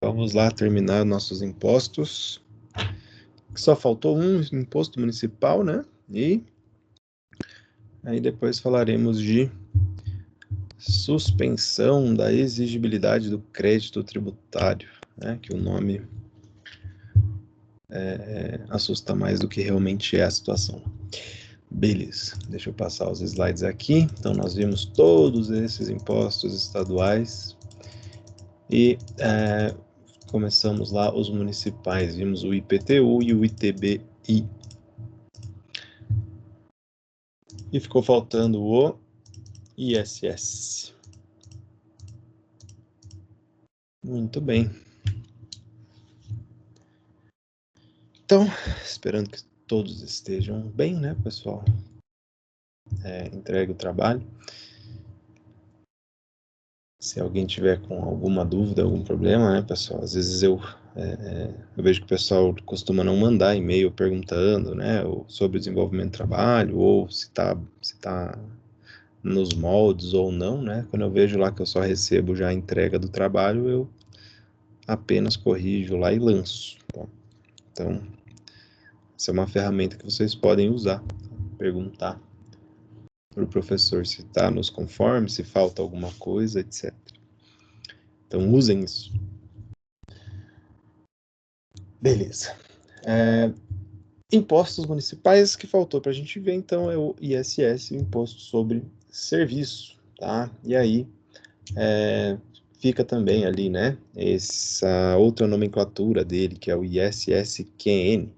Vamos lá terminar nossos impostos. Só faltou um imposto municipal, né? E aí depois falaremos de suspensão da exigibilidade do crédito tributário, né? Que o nome assusta mais do que realmente é a situação. Beleza, deixa eu passar os slides aqui. Então, nós vimos todos esses impostos estaduais e começamos lá os municipais. Vimos o IPTU e o ITBI. E ficou faltando o ISS. Muito bem. Então, esperando que todos estejam bem, né, pessoal? Entregue o trabalho. Se alguém tiver com alguma dúvida, algum problema, né, pessoal? Às vezes eu vejo que o pessoal costuma não mandar e-mail perguntando, né, sobre o desenvolvimento do trabalho, ou se tá nos moldes ou não, né? Quando eu vejo lá que eu só recebo já a entrega do trabalho, eu apenas corrijo lá e lanço. Tá? Então, essa é uma ferramenta que vocês podem usar, perguntar para o professor se está nos conformes, se falta alguma coisa, etc. Então, usem isso. Beleza. Impostos municipais que faltou para a gente ver, então, é o ISS, o Imposto sobre Serviço, tá? E aí, fica também ali, né, essa outra nomenclatura dele, que é o ISSQN,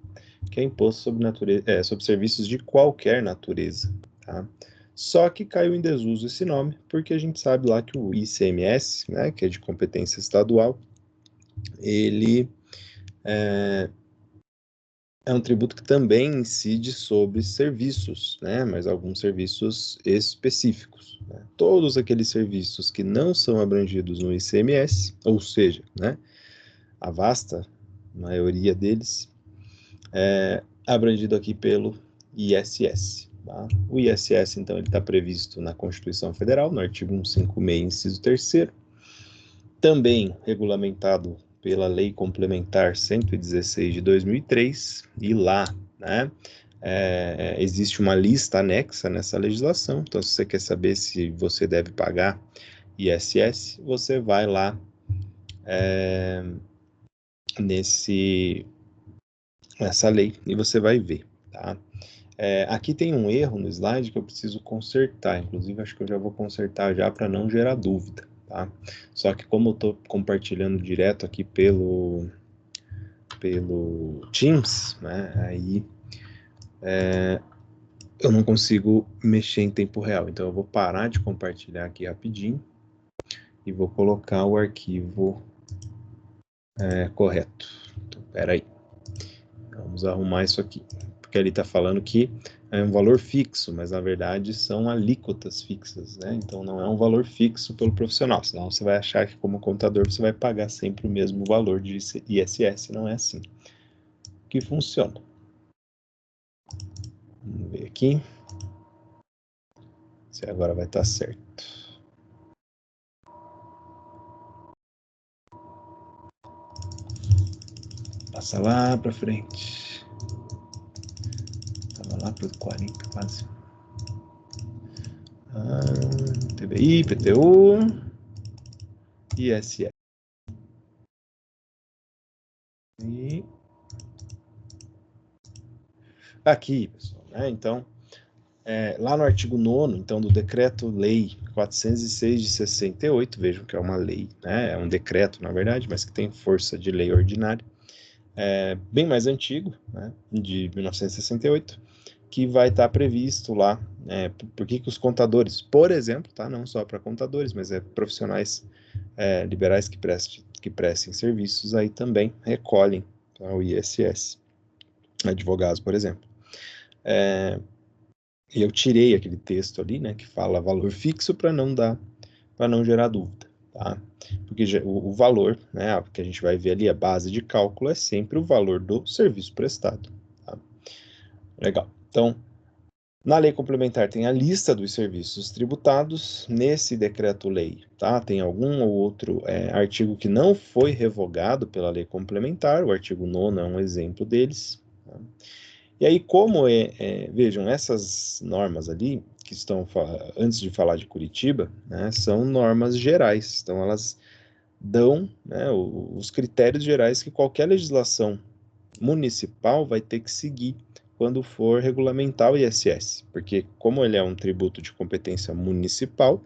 que é Imposto sobre Serviços de Qualquer Natureza, tá? Só que caiu em desuso esse nome, porque a gente sabe lá que o ICMS, né, que é de competência estadual, ele é um tributo que também incide sobre serviços, né? Mas alguns serviços específicos. Né? Todos aqueles serviços que não são abrangidos no ICMS, ou seja, né, a vasta maioria deles, é abrangido aqui pelo ISS. Tá? O ISS, então, ele está previsto na Constituição Federal, no artigo 156, inciso 3º, também regulamentado pela Lei Complementar 116 de 2003, e lá, né, existe uma lista anexa nessa legislação. Então, se você quer saber se você deve pagar ISS, você vai lá nessa lei e você vai ver, tá? Aqui tem um erro no slide que eu preciso consertar, inclusive acho que eu já vou consertar já para não gerar dúvida, tá? Só que como eu estou compartilhando direto aqui pelo Teams, né, aí eu não consigo mexer em tempo real, então eu vou parar de compartilhar aqui rapidinho e vou colocar o arquivo correto. Então, peraí, vamos arrumar isso aqui, porque ele está falando que é um valor fixo, mas na verdade são alíquotas fixas, né? Então não é um valor fixo pelo profissional, senão você vai achar que como contador você vai pagar sempre o mesmo valor de ISS, não é assim que funciona. Vamos ver aqui se agora vai estar certo. Passa lá para frente. Estava lá para 40 quase. TBI, PTU, ISS. E aqui, pessoal, né? Então, lá no artigo 9º, então, do Decreto-Lei 406 de 68, vejam que é uma lei, né? É um decreto, na verdade, mas que tem força de lei ordinária, bem mais antigo, né? De 1968, que vai estar previsto lá, por que os contadores, por exemplo, tá? Não só para contadores, mas profissionais liberais que prestem serviços, aí também recolhem, tá? O ISS, advogados, por exemplo. E eu tirei aquele texto ali, né, que fala valor fixo para não gerar dúvida, tá? Porque o valor, né, que a gente vai ver ali, a base de cálculo é sempre o valor do serviço prestado, tá? Legal. Então, Na lei complementar tem a lista dos serviços tributados. Nesse decreto-lei, tá? Tem algum ou outro artigo que não foi revogado pela lei complementar, o artigo 9º é um exemplo deles. Tá? E aí, vejam, essas normas ali, que estão, antes de falar de Curitiba, né, são normas gerais, então elas dão, né, os critérios gerais que qualquer legislação municipal vai ter que seguir quando for regulamentar o ISS, porque como ele é um tributo de competência municipal,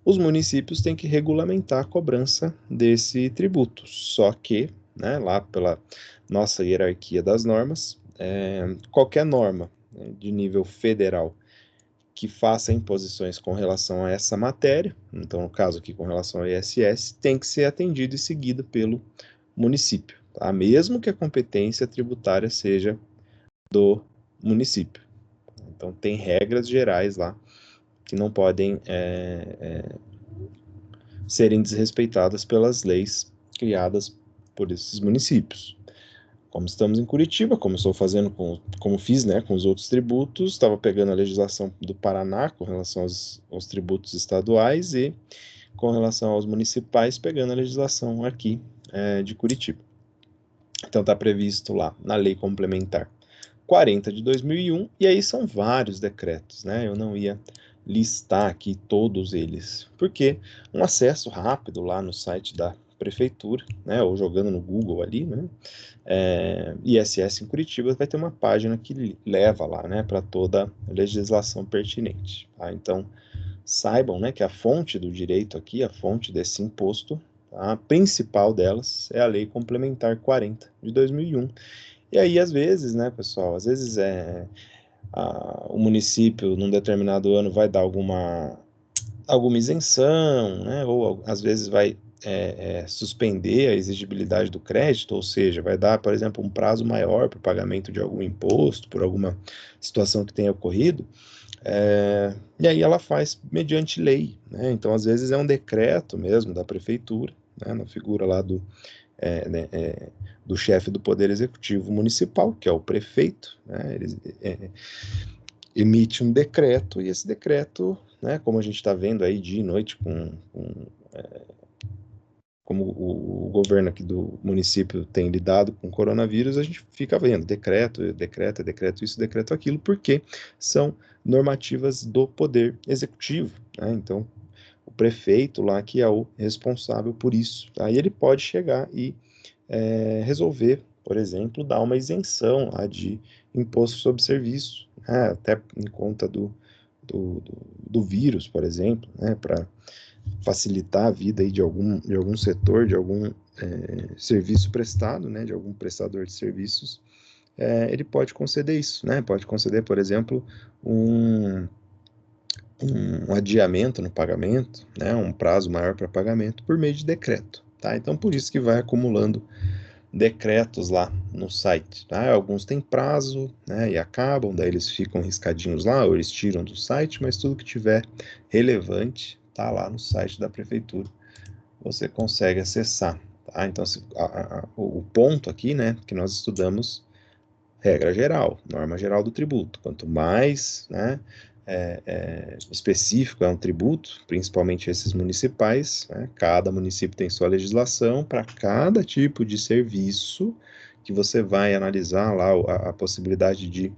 os municípios têm que regulamentar a cobrança desse tributo. Só que, né, lá pela nossa hierarquia das normas, qualquer norma, né, de nível federal que faça imposições com relação a essa matéria, então no caso aqui com relação ao ISS, tem que ser atendida e seguida pelo município, tá? Mesmo que a competência tributária seja do município. Então tem regras gerais lá que não podem serem desrespeitadas pelas leis criadas por esses municípios. Como estamos em Curitiba, como estou fazendo como fiz, né, com os outros tributos, estava pegando a legislação do Paraná com relação aos tributos estaduais e com relação aos municipais, pegando a legislação aqui de Curitiba. Então está previsto lá na Lei Complementar 40 de 2001, e aí são vários decretos, né? Eu não ia listar aqui todos eles, porque um acesso rápido lá no site da prefeitura, né, ou jogando no Google ali, né, ISS em Curitiba, vai ter uma página que leva lá, né, para toda a legislação pertinente, tá? Então, saibam, né, que a fonte do direito aqui, a fonte desse imposto, tá, a principal delas é a Lei Complementar 40 de 2001. E aí, às vezes, né, pessoal, às vezes o município, num determinado ano, vai dar alguma isenção, né, ou às vezes vai suspender a exigibilidade do crédito, ou seja, vai dar, por exemplo, um prazo maior para o pagamento de algum imposto, por alguma situação que tenha ocorrido, e aí ela faz mediante lei, né? Então, às vezes é um decreto mesmo da prefeitura, né, na figura lá né, do chefe do Poder Executivo Municipal, que é o prefeito, né? Ele emite um decreto, e esse decreto, né, como a gente está vendo aí dia e noite como o governo aqui do município tem lidado com o coronavírus, a gente fica vendo decreto, decreto isso, decreto aquilo, porque são normativas do Poder Executivo, né? Então, o prefeito lá que é o responsável por isso. Aí ele pode chegar e resolver, por exemplo, dar uma isenção lá de imposto sobre serviço, né? Até em conta do vírus, por exemplo, né? Para facilitar a vida aí de algum setor, de algum serviço prestado, né? De algum prestador de serviços, ele pode conceder isso, né? Pode conceder, por exemplo, um adiamento no pagamento, né, um prazo maior para pagamento por meio de decreto, tá? Então, por isso que vai acumulando decretos lá no site, tá? Alguns têm prazo, né, e acabam, daí eles ficam riscadinhos lá, ou eles tiram do site, mas tudo que tiver relevante tá lá no site da prefeitura, você consegue acessar, tá? Então, o ponto aqui, né, que nós estudamos, regra geral, norma geral do tributo. Quanto mais, né, específico é um tributo, principalmente esses municipais, né, cada município tem sua legislação para cada tipo de serviço que você vai analisar lá a possibilidade de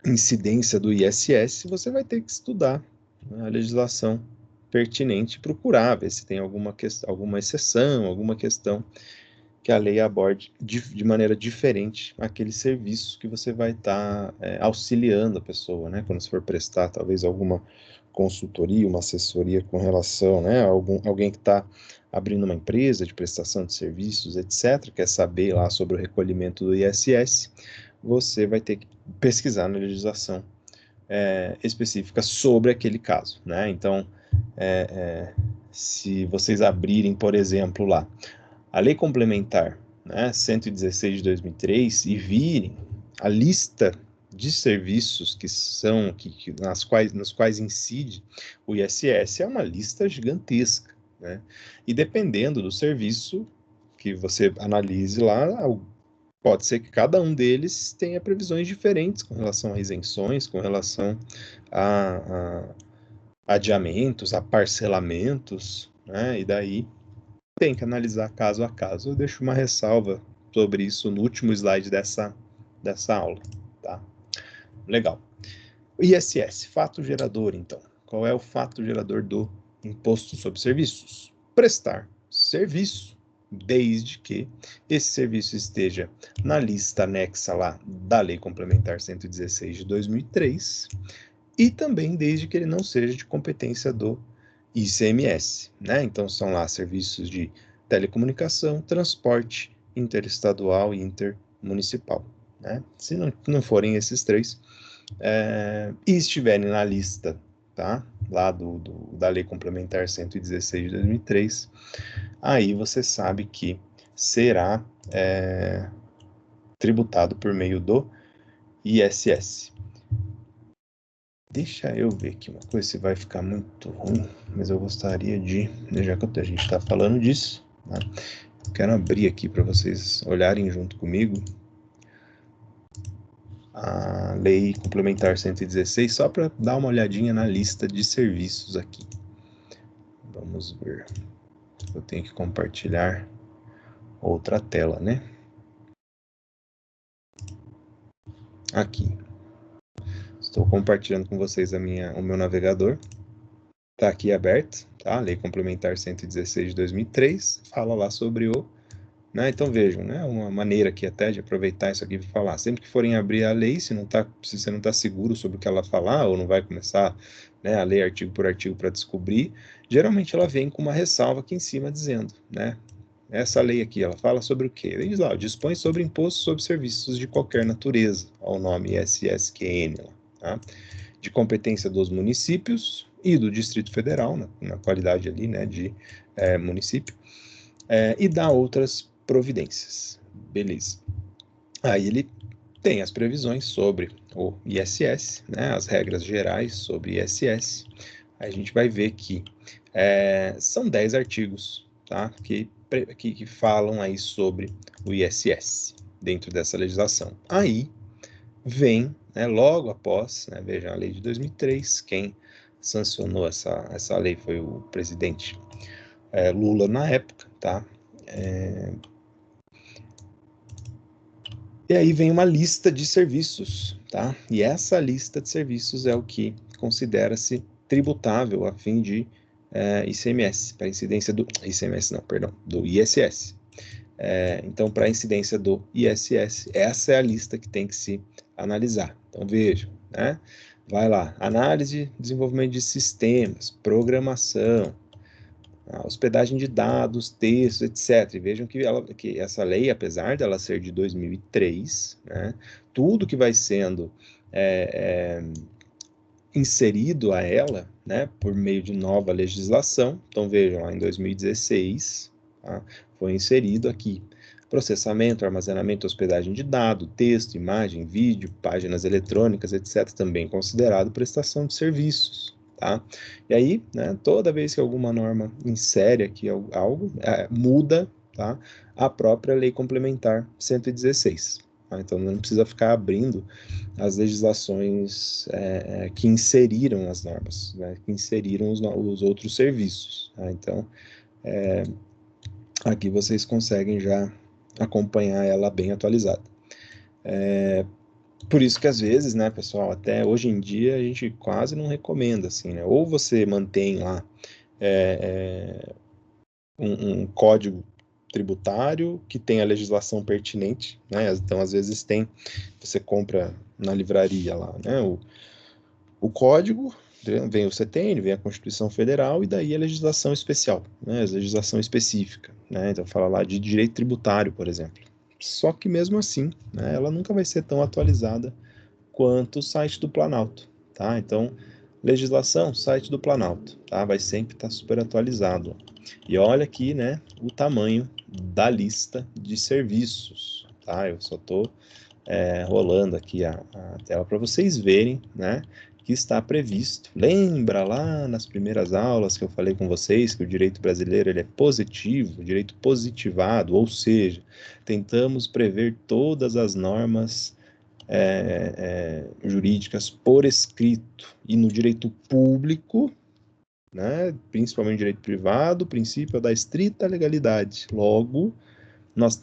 incidência do ISS, você vai ter que estudar, né, a legislação pertinente, procurar ver se tem alguma exceção, alguma questão que a lei aborde de maneira diferente aquele serviço que você vai estar auxiliando a pessoa, né? Quando você for prestar talvez alguma consultoria, uma assessoria com relação, né? Alguém que está abrindo uma empresa de prestação de serviços, etc., quer saber lá sobre o recolhimento do ISS, você vai ter que pesquisar na legislação específica sobre aquele caso, né? Então, se vocês abrirem, por exemplo, lá a Lei Complementar, né, 116 de 2003 e virem a lista de serviços nos quais incide o ISS, é uma lista gigantesca, né? E dependendo do serviço que você analise lá, pode ser que cada um deles tenha previsões diferentes com relação a isenções, com relação a adiamentos, a parcelamentos, né? E daí tem que analisar caso a caso. Eu deixo uma ressalva sobre isso no último slide dessa aula, tá? Legal. ISS, fato gerador, então. Qual é o fato gerador do Imposto sobre Serviços? Prestar serviço, desde que esse serviço esteja na lista anexa lá da Lei Complementar 116 de 2003 e também desde que ele não seja de competência do ICMS, né? Então são lá serviços de telecomunicação, transporte interestadual e intermunicipal, né? Se não forem esses três, e estiverem na lista, tá? Lá da Lei Complementar 116 de 2003, aí você sabe que será tributado por meio do ISS. Deixa eu ver aqui uma coisa, se vai ficar muito ruim, mas eu gostaria de, já que a gente está falando disso, né? Quero abrir aqui para vocês olharem junto comigo a Lei Complementar 116, só para dar uma olhadinha na lista de serviços aqui. Vamos ver. Eu tenho que compartilhar outra tela, né? Aqui. Estou compartilhando com vocês o meu navegador. Está aqui aberto, tá? Lei Complementar 116 de 2003, fala lá sobre o... Né? Então vejam, né? Uma maneira aqui até de aproveitar isso aqui para falar. Sempre que forem abrir a lei, se você não está seguro sobre o que ela falar, ou não vai começar, né, a ler artigo por artigo para descobrir, geralmente ela vem com uma ressalva aqui em cima dizendo, né? Essa lei aqui, ela fala sobre o quê? Ele diz lá, dispõe sobre imposto sobre serviços de qualquer natureza, ao nome SSQN, tá? De competência dos municípios e do Distrito Federal, na qualidade ali, né, de município, e dá outras providências. Beleza. Aí ele tem as previsões sobre o ISS, né, as regras gerais sobre ISS. Aí a gente vai ver que são 10 artigos, tá, que falam aí sobre o ISS dentro dessa legislação. Aí vem, né, logo após, né, veja, a lei de 2003, quem sancionou essa lei foi o presidente Lula na época, tá? E aí vem uma lista de serviços, tá? E essa lista de serviços é o que considera-se tributável a fim de ICMS, para incidência do ICMS, não, perdão, do ISS. Então, para a incidência do ISS, essa é a lista que tem que se analisar. Então, vejam, né? Vai lá, análise, desenvolvimento de sistemas, programação, hospedagem de dados, textos, etc. E vejam que essa lei, apesar dela ser de 2003, né, tudo que vai sendo inserido a ela, né, por meio de nova legislação, então vejam lá em 2016, tá, foi inserido aqui processamento, armazenamento, hospedagem de dados, texto, imagem, vídeo, páginas eletrônicas, etc., também considerado prestação de serviços, tá? E aí, né, toda vez que alguma norma insere aqui algo, muda, tá, a própria Lei Complementar 116. Tá? Então, não precisa ficar abrindo as legislações que inseriram as normas, né, que inseriram os outros serviços. Tá? Então, aqui vocês conseguem já acompanhar ela bem atualizada. Por isso que às vezes, né, pessoal, até hoje em dia a gente quase não recomenda, assim, né? Ou você mantém lá um código tributário que tem a legislação pertinente, né? Então, às vezes você compra na livraria lá, né, o código, vem o CTN, vem a Constituição Federal e daí a legislação especial, né, a legislação específica, né? Então, fala lá de direito tributário, por exemplo. Só que mesmo assim, né, ela nunca vai ser tão atualizada quanto o site do Planalto, tá? Então, legislação, site do Planalto, tá? Vai sempre estar super atualizado. E olha aqui, né, o tamanho da lista de serviços, tá? Eu só estou rolando aqui a tela para vocês verem, né, que está previsto. Lembra lá nas primeiras aulas que eu falei com vocês que o direito brasileiro ele é positivo, direito positivado, ou seja, tentamos prever todas as normas jurídicas por escrito. E no direito público, né, principalmente no direito privado, o princípio é da estrita legalidade. Logo,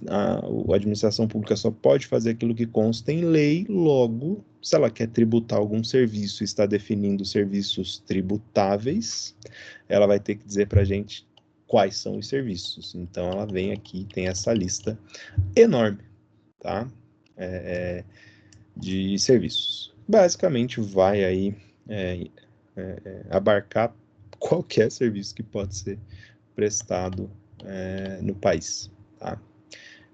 a administração pública só pode fazer aquilo que consta em lei, logo, se ela quer tributar algum serviço e está definindo serviços tributáveis, ela vai ter que dizer para a gente quais são os serviços. Então, ela vem aqui, tem essa lista enorme, tá? De serviços. Basicamente, vai aí abarcar qualquer serviço que pode ser prestado no país, tá?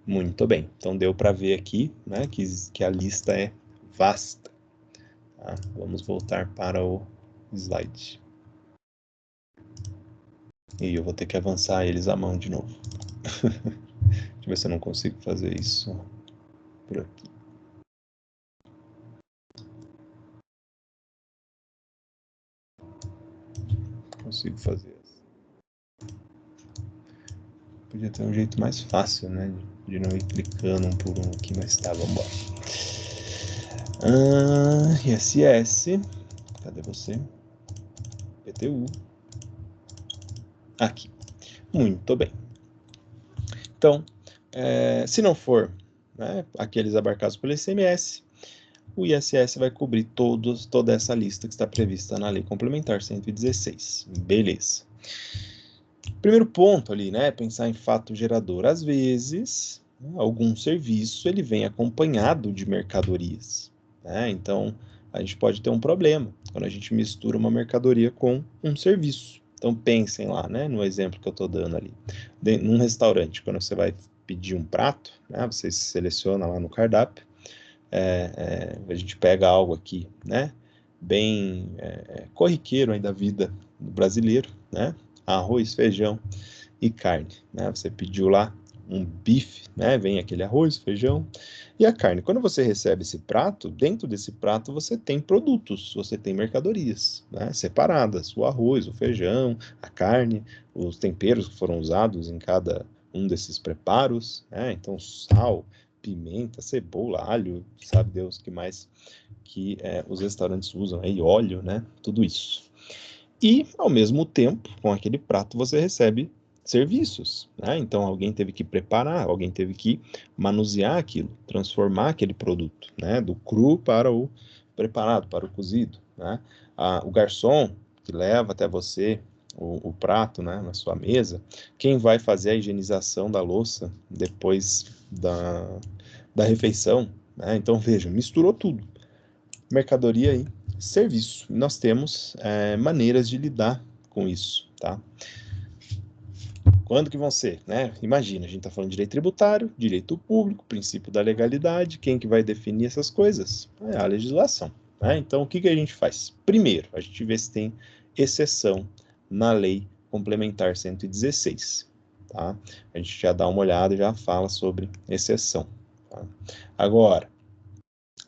Muito bem, então deu para ver aqui, né, que a lista é vasta. Tá? Vamos voltar para o slide. E eu vou ter que avançar eles à mão de novo. Deixa eu ver se eu não consigo fazer isso por aqui. Consigo fazer. Podia ter um jeito mais fácil, né, de não ir clicando um por um aqui, mas tá, vamos embora. ISS, cadê você? PTU. Aqui. Muito bem. Então, se não for, né, aqueles abarcados pelo ICMS, o ISS vai cobrir toda essa lista que está prevista na Lei Complementar 116. Beleza. Primeiro ponto ali, né, pensar em fato gerador. Às vezes, algum serviço ele vem acompanhado de mercadorias, né? Então, a gente pode ter um problema quando a gente mistura uma mercadoria com um serviço. Então, pensem lá, né, no exemplo que eu estou dando ali. Num restaurante, quando você vai pedir um prato, né, você seleciona lá no cardápio, a gente pega algo aqui, né, bem corriqueiro aí da vida do brasileiro, né, arroz, feijão e carne, né, você pediu lá um bife, né, vem aquele arroz, feijão e a carne. Quando você recebe esse prato, dentro desse prato você tem produtos, você tem mercadorias, né, separadas, o arroz, o feijão, a carne, os temperos que foram usados em cada um desses preparos, né, então sal, pimenta, cebola, alho, sabe Deus que mais que os restaurantes usam aí, óleo, né, tudo isso. E, ao mesmo tempo, com aquele prato você recebe serviços, né? Então, alguém teve que preparar, alguém teve que manusear aquilo, transformar aquele produto, né? Do cru para o preparado, para o cozido, né? O garçom que leva até você o prato, né, na sua mesa, quem vai fazer a higienização da louça depois da refeição, né? Então, veja, misturou tudo. Mercadoria e serviço. Nós temos maneiras de lidar com isso, tá? Quando que vão ser, né? Imagina, a gente está falando de direito tributário, direito público, princípio da legalidade, quem que vai definir essas coisas? É a legislação, né? Então, o que que a gente faz? Primeiro, a gente vê se tem exceção na Lei Complementar 116, tá? A gente já dá uma olhada e já fala sobre exceção, tá? Agora,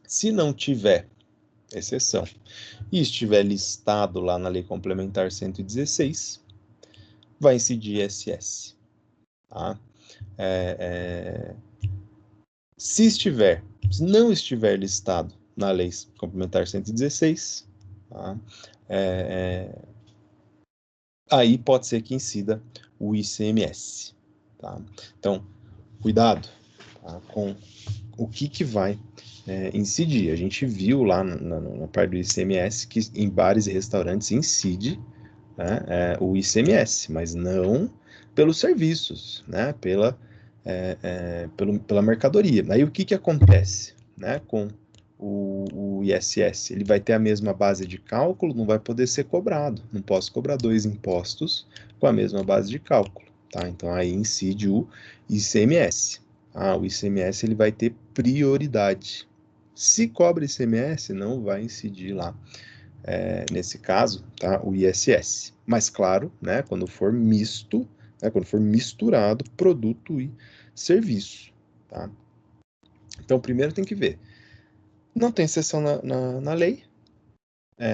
se não tiver exceção, e estiver listado lá na Lei Complementar 116, vai incidir ISS. Tá? Se não estiver listado na Lei Complementar 116, tá? Aí pode ser que incida o ICMS. Tá? Então, cuidado, tá, com o que vai incidir. A gente viu lá na parte do ICMS que em bares e restaurantes incide, né, o ICMS, mas não pelos serviços, né, pela mercadoria. Aí o que acontece, né, com o ISS? Ele vai ter a mesma base de cálculo, não vai poder ser cobrado. Não posso cobrar dois impostos com a mesma base de cálculo, tá? Então aí incide o ICMS. O ICMS ele vai ter prioridade. Se cobra ICMS, não vai incidir lá nesse caso, tá, o ISS. Mas claro, né, quando for misto, né, quando for misturado produto e serviço, tá? Então, primeiro tem que ver. Não tem exceção na lei,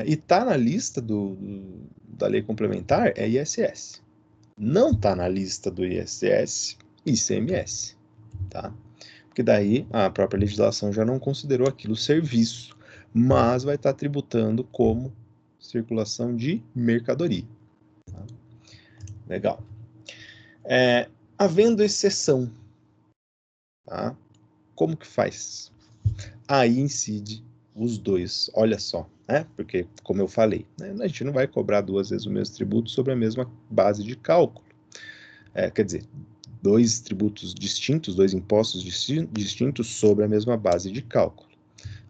e está na lista da lei complementar, é ISS. Não está na lista do ISS, ICMS, tá? Porque daí a própria legislação já não considerou aquilo serviço, mas vai estar tributando como circulação de mercadoria. Tá? Legal. Havendo exceção, tá? Como que faz? Aí incide os dois, olha só, né? Porque, como eu falei, né, a gente não vai cobrar duas vezes o mesmo tributo sobre a mesma base de cálculo. Quer dizer, dois tributos distintos, dois impostos distintos sobre a mesma base de cálculo.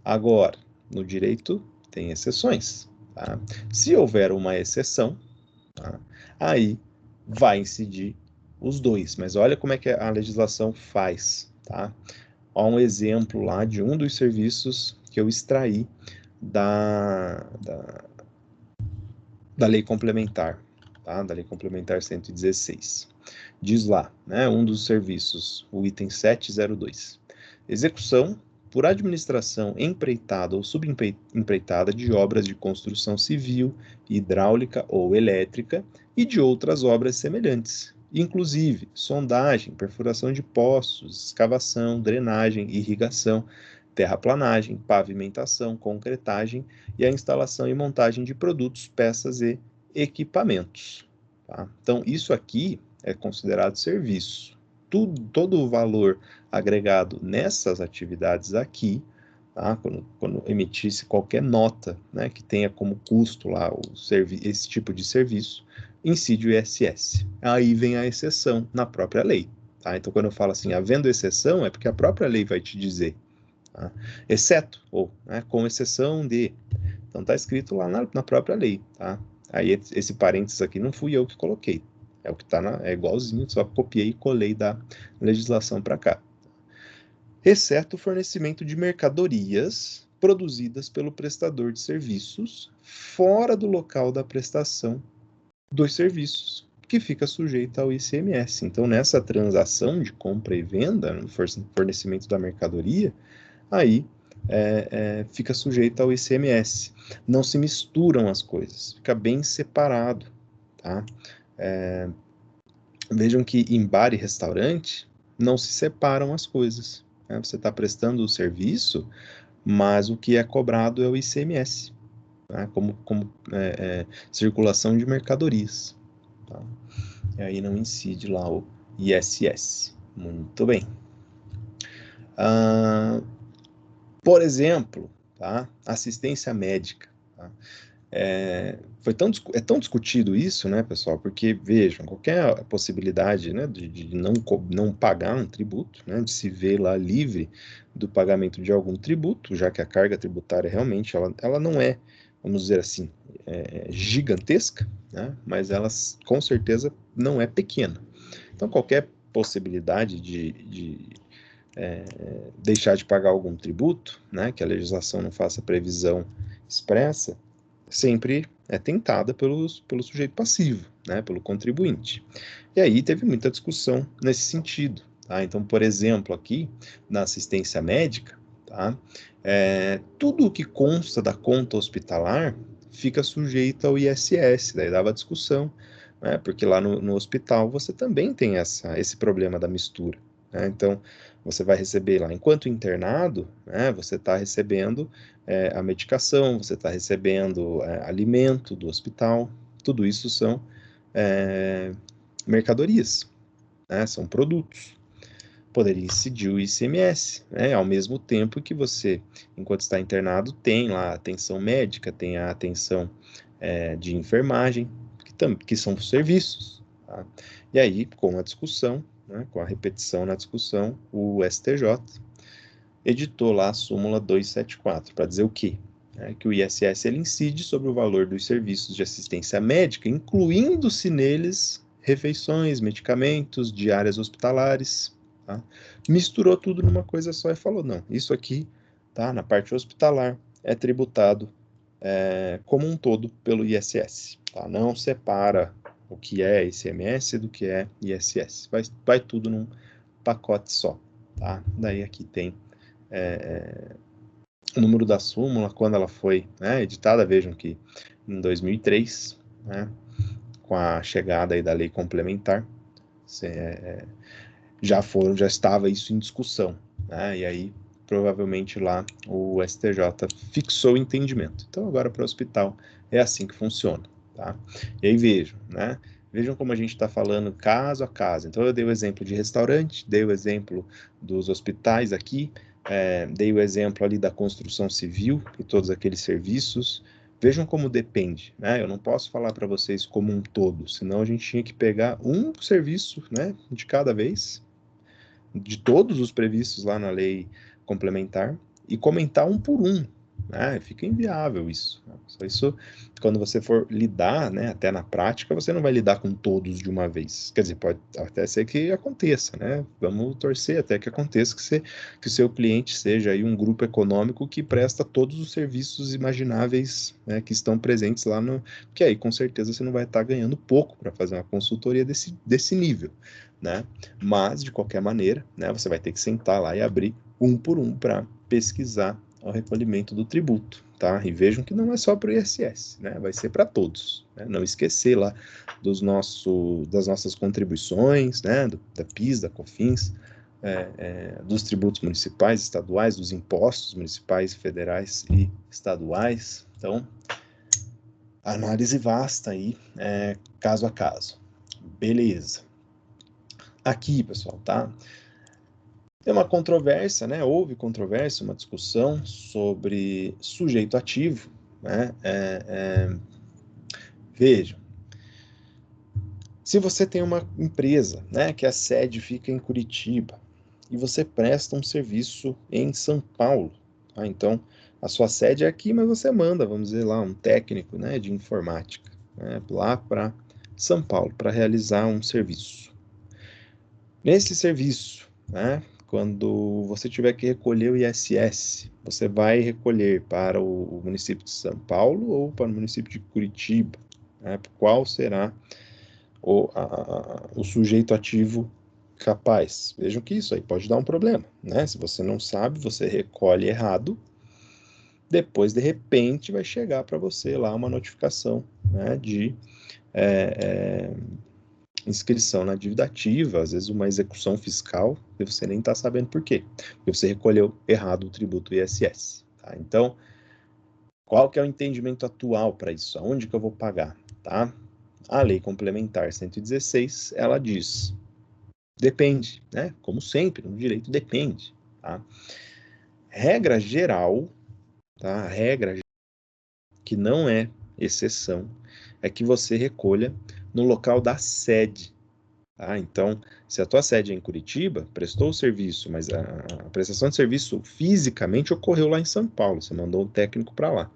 Agora, no direito tem exceções. Tá? Se houver uma exceção, tá? Aí vai incidir os dois. Mas olha como é que a legislação faz. Tá? Há um exemplo lá de um dos serviços que eu extraí da lei complementar, tá? Da lei complementar 116. Diz lá, né, um dos serviços, o item 702. Execução por administração empreitada ou subempreitada de obras de construção civil, hidráulica ou elétrica e de outras obras semelhantes, inclusive sondagem, perfuração de poços, escavação, drenagem, irrigação, terraplanagem, pavimentação, concretagem e a instalação e montagem de produtos, peças e equipamentos. Tá? Então, isso aqui é considerado serviço. Todo o valor agregado nessas atividades aqui, tá? Quando emitisse qualquer nota, né, que tenha como custo lá esse tipo de serviço, incide o ISS. Aí vem a exceção na própria lei. Tá? Então, quando eu falo assim, havendo exceção, é porque a própria lei vai te dizer. Tá? Exceto, ou né, com exceção de. Então, está escrito lá na própria lei. Tá? Aí, esse parênteses aqui não fui eu que coloquei. É o que está é igualzinho, só copiei e colei da legislação para cá. Exceto o fornecimento de mercadorias produzidas pelo prestador de serviços fora do local da prestação dos serviços, que fica sujeita ao ICMS. Então, nessa transação de compra e venda, no fornecimento da mercadoria, aí fica sujeita ao ICMS. Não se misturam as coisas, fica bem separado, tá? Vejam que em bar e restaurante não se separam as coisas. Né? Você está prestando o serviço, mas o que é cobrado é o ICMS, né? como circulação de mercadorias. Tá? E aí não incide lá o ISS. Muito bem. Por exemplo, tá? Assistência médica. Tá? É tão discutido isso, né, pessoal? Porque, vejam, qualquer possibilidade, né, de não pagar um tributo, né, de se ver lá livre do pagamento de algum tributo, já que a carga tributária realmente ela não é, vamos dizer assim, gigantesca, né, mas ela com certeza não é pequena. Então, qualquer possibilidade de deixar de pagar algum tributo, né, que a legislação não faça previsão expressa, sempre é tentada pelo sujeito passivo, né, pelo contribuinte. E aí teve muita discussão nesse sentido. Tá? Então, por exemplo, aqui na assistência médica, tá, tudo o que consta da conta hospitalar fica sujeito ao ISS, daí dava discussão, né, porque lá no hospital você também tem esse problema da mistura. Né? Então, você vai receber lá, enquanto internado, né, você está recebendo a medicação, você está recebendo alimento do hospital, tudo isso são mercadorias, né, são produtos. Poderia incidir o ICMS, né, ao mesmo tempo que você, enquanto está internado, tem lá a atenção médica, tem a atenção de enfermagem, que são serviços. Tá? E aí, com a discussão, né, com a repetição na discussão, o STJ editou lá a súmula 274, para dizer o quê? Que o ISS ele incide sobre o valor dos serviços de assistência médica, incluindo-se neles refeições, medicamentos, diárias hospitalares. Tá? Misturou tudo numa coisa só e falou, não, isso aqui, tá, na parte hospitalar, é tributado como um todo pelo ISS. Tá? Não separa o que é ICMS do que é ISS. Vai tudo num pacote só. Tá? Daí aqui tem o número da súmula, quando ela foi, né, editada, vejam que em 2003, né, com a chegada aí da lei complementar, já estava isso em discussão, né, e aí provavelmente lá o STJ fixou o entendimento. Então agora para o hospital é assim que funciona, tá? E aí vejam como a gente está falando caso a caso. Então eu dei o exemplo de restaurante, dei o exemplo dos hospitais aqui, dei o exemplo ali da construção civil e todos aqueles serviços. Vejam como depende, né? Eu não posso falar para vocês como um todo, senão a gente tinha que pegar um serviço, né, de cada vez, de todos os previstos lá na lei complementar, e comentar um por um, né? Fica inviável isso. Isso, quando você for lidar, né, até na prática, você não vai lidar com todos de uma vez. Quer dizer, pode até ser que aconteça, né? Vamos torcer até que aconteça que o seu cliente seja aí um grupo econômico que presta todos os serviços imagináveis, né, que estão presentes lá no... Que aí, com certeza, você não vai estar ganhando pouco para fazer uma consultoria desse nível, né? Mas, de qualquer maneira, né, você vai ter que sentar lá e abrir um por um para pesquisar o recolhimento do tributo, tá? E vejam que não é só para o ISS, né? Vai ser para todos, né? Não esquecer lá das nossas contribuições, né? Da PIS, da COFINS, dos tributos municipais, estaduais, dos impostos municipais, federais e estaduais. Então, análise vasta aí, caso a caso. Beleza. Aqui, pessoal, tá? Tem uma controvérsia, né? Houve controvérsia, uma discussão sobre sujeito ativo, né? Vejam, se você tem uma empresa, né, que a sede fica em Curitiba e você presta um serviço em São Paulo, tá? Então a sua sede é aqui, mas você manda, vamos dizer lá, um técnico, né, de informática, né, lá para São Paulo para realizar um serviço. Nesse serviço, né, quando você tiver que recolher o ISS, você vai recolher para o município de São Paulo ou para o município de Curitiba, né? Qual será o sujeito ativo capaz? Vejam que isso aí pode dar um problema, né? Se você não sabe, você recolhe errado, depois de repente vai chegar para você lá uma notificação, né, de inscrição na dívida ativa, às vezes uma execução fiscal, e você nem está sabendo por quê, porque você recolheu errado o tributo ISS. Tá? Então, qual que é o entendimento atual para isso? Aonde que eu vou pagar? Tá? A Lei Complementar 116, ela diz, depende, né? Como sempre, no direito depende. Tá? Regra geral, tá? Regra que não é exceção, é que você recolha no local da sede. Tá? Então, se a tua sede é em Curitiba, prestou o serviço, mas a prestação de serviço fisicamente ocorreu lá em São Paulo, você mandou um técnico para lá.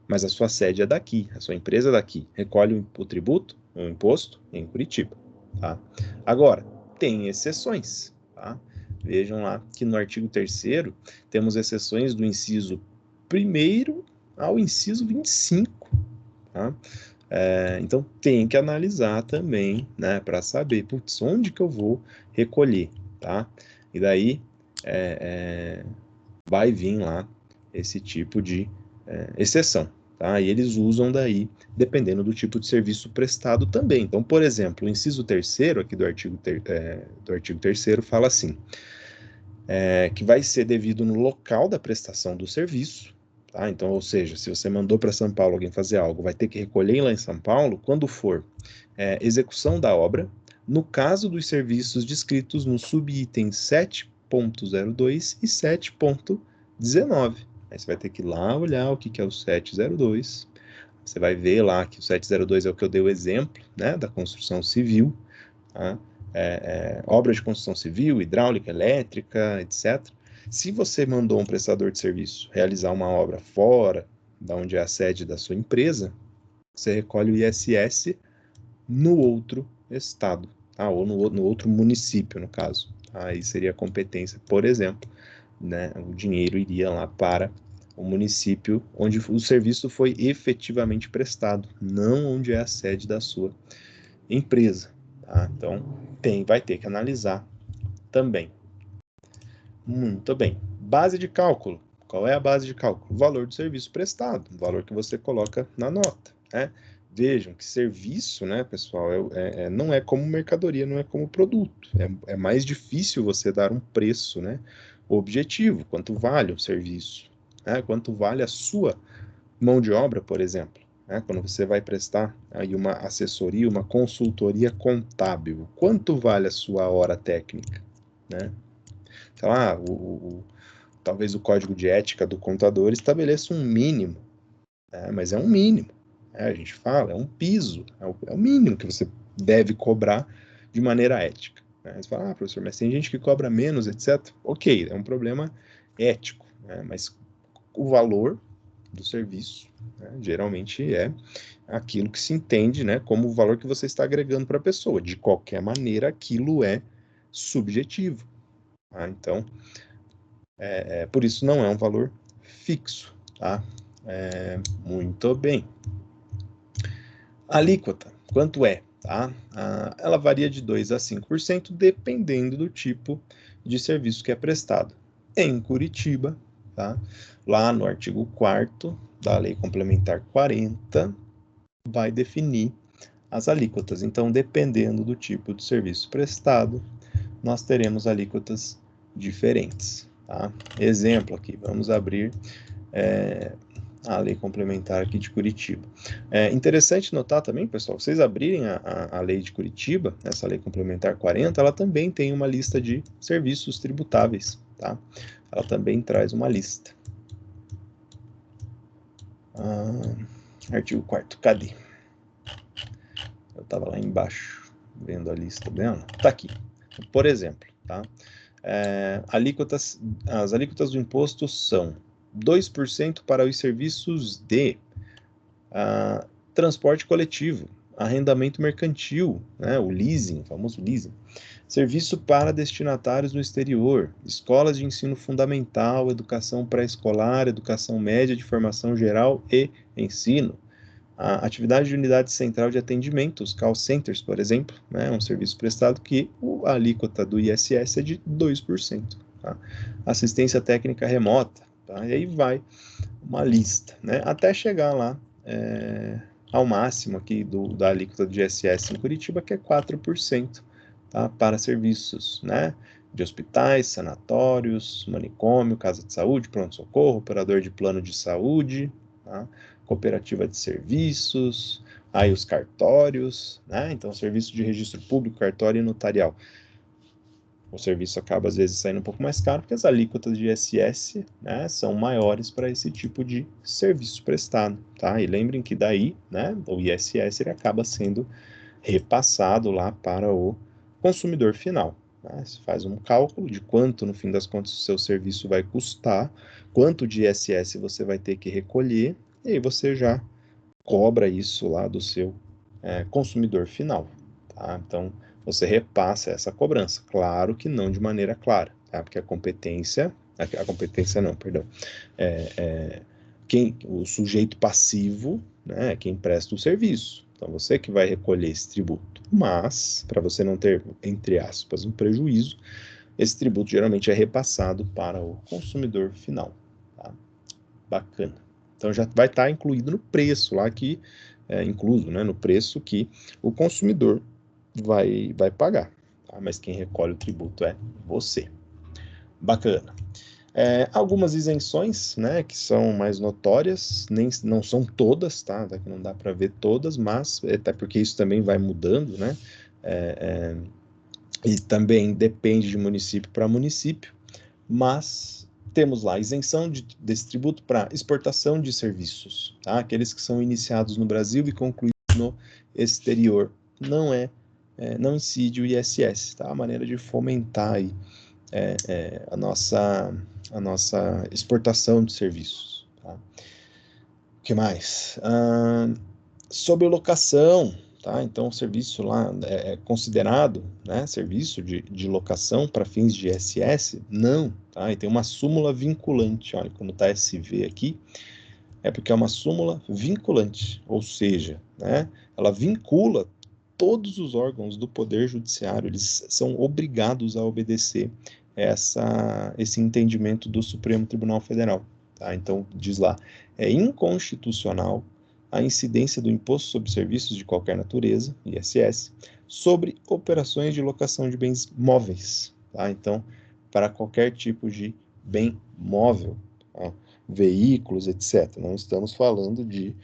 Mas a sua sede é daqui, a sua empresa é daqui, recolhe o tributo, o imposto em Curitiba. Tá? Agora, tem exceções. Tá? Vejam lá que no artigo 3º temos exceções do inciso 1º ao inciso 25. Tá? Então tem que analisar também, né, para saber, putz, onde que eu vou recolher, tá? E daí vai vir lá esse tipo de exceção, tá? E eles usam daí, dependendo do tipo de serviço prestado também. Então, por exemplo, o inciso 3º aqui do artigo 3º fala assim, que vai ser devido no local da prestação do serviço. Tá? Então, ou seja, se você mandou para São Paulo alguém fazer algo, vai ter que recolher lá em São Paulo, quando for execução da obra, no caso dos serviços descritos no subitem 7.02 e 7.19. Aí você vai ter que ir lá olhar o que é o 702. Você vai ver lá que o 702 é o que eu dei o exemplo, né, da construção civil, tá? Obra de construção civil, hidráulica, elétrica, etc. Se você mandou um prestador de serviço realizar uma obra fora da onde é a sede da sua empresa, você recolhe o ISS no outro estado, tá? Ou no outro município, no caso. Aí seria a competência, por exemplo, né? O dinheiro iria lá para o município onde o serviço foi efetivamente prestado, não onde é a sede da sua empresa. Tá? Então, vai ter que analisar também. Muito bem. Base de cálculo. Qual é a base de cálculo? O valor do serviço prestado, o valor que você coloca na nota, né? Vejam que serviço, né, pessoal, não é como mercadoria, não é como produto. É mais difícil você dar um preço, né, objetivo. Quanto vale o serviço? Né? Quanto vale a sua mão de obra, por exemplo? Né? Quando você vai prestar aí uma assessoria, uma consultoria contábil, quanto vale a sua hora técnica? Né? Sei lá, talvez o código de ética do contador estabeleça um mínimo, né? Mas é um mínimo. A gente fala, é um piso, é o mínimo que você deve cobrar de maneira ética. Né? Você fala, professor, mas tem gente que cobra menos, etc. Ok, é um problema ético, né? Mas o valor do serviço, né, geralmente é aquilo que se entende, né, como o valor que você está agregando para a pessoa. De qualquer maneira, aquilo é subjetivo. Tá? Então, por isso não é um valor fixo. Tá? Muito bem. Alíquota, quanto é? Tá? Ela varia de 2% a 5%, dependendo do tipo de serviço que é prestado. Em Curitiba, tá? Lá no artigo 4º da Lei Complementar 40, vai definir as alíquotas. Então, dependendo do tipo de serviço prestado, nós teremos alíquotas diferentes. Tá? Exemplo aqui, vamos abrir a lei complementar aqui de Curitiba. É interessante notar também, pessoal, vocês abrirem a lei de Curitiba, essa lei complementar 40, ela também tem uma lista de serviços tributáveis, tá? Ela também traz uma lista. Artigo 4º, cadê? Eu estava lá embaixo, vendo a lista dela. Tá aqui. Por exemplo, tá? As alíquotas do imposto são 2% para os serviços de transporte coletivo, arrendamento mercantil, né, o leasing, o famoso leasing, serviço para destinatários no exterior, escolas de ensino fundamental, educação pré-escolar, educação média de formação geral e ensino, a atividade de unidade central de atendimento, os call centers, por exemplo, né, um serviço prestado que a alíquota do ISS é de 2%. Tá? Assistência técnica remota, tá? E aí vai uma lista, né, até chegar lá ao máximo aqui da alíquota do ISS em Curitiba, que é 4%, tá, para serviços, né, de hospitais, sanatórios, manicômio, casa de saúde, pronto-socorro, operador de plano de saúde, tá, cooperativa de serviços, aí os cartórios, né, então serviço de registro público, cartório e notarial. O serviço acaba, às vezes, saindo um pouco mais caro, porque as alíquotas de ISS, né, são maiores para esse tipo de serviço prestado, tá? E lembrem que daí, né, o ISS ele acaba sendo repassado lá para o consumidor final. Né? Você faz um cálculo de quanto, no fim das contas, o seu serviço vai custar, quanto de ISS você vai ter que recolher, e aí você já cobra isso lá do seu consumidor final. Tá? Então, você repassa essa cobrança. Claro que não de maneira clara, tá? Porque a competência não, perdão, o sujeito passivo, né, é quem presta o serviço. Então, você que vai recolher esse tributo. Mas, para você não ter, entre aspas, um prejuízo, esse tributo geralmente é repassado para o consumidor final. Tá? Bacana. Então, já vai estar incluído no preço lá que, incluso, né, no preço que o consumidor vai pagar. Tá? Mas quem recolhe o tributo é você. Bacana. Algumas isenções, né, que são mais notórias, não são todas, tá? Que não dá para ver todas, mas até porque isso também vai mudando, né? E também depende de município para município, mas temos lá isenção desse tributo para exportação de serviços, tá? Aqueles que são iniciados no Brasil e concluídos no exterior. Não incide o ISS, tá? A maneira de fomentar aí, a nossa exportação de serviços. Tá? O que mais? Sobre locação, tá? Então, o serviço lá é considerado, né, serviço de locação para fins de ISS? Não, tá? E tem uma súmula vinculante, olha, quando está SV aqui, é porque é uma súmula vinculante, ou seja, né, ela vincula todos os órgãos do Poder Judiciário, eles são obrigados a obedecer esse entendimento do Supremo Tribunal Federal. Tá? Então, diz lá, é inconstitucional a incidência do Imposto sobre Serviços de qualquer natureza, ISS, sobre operações de locação de bens móveis. Tá? Então, para qualquer tipo de bem móvel, tá? Veículos, etc. Não estamos falando de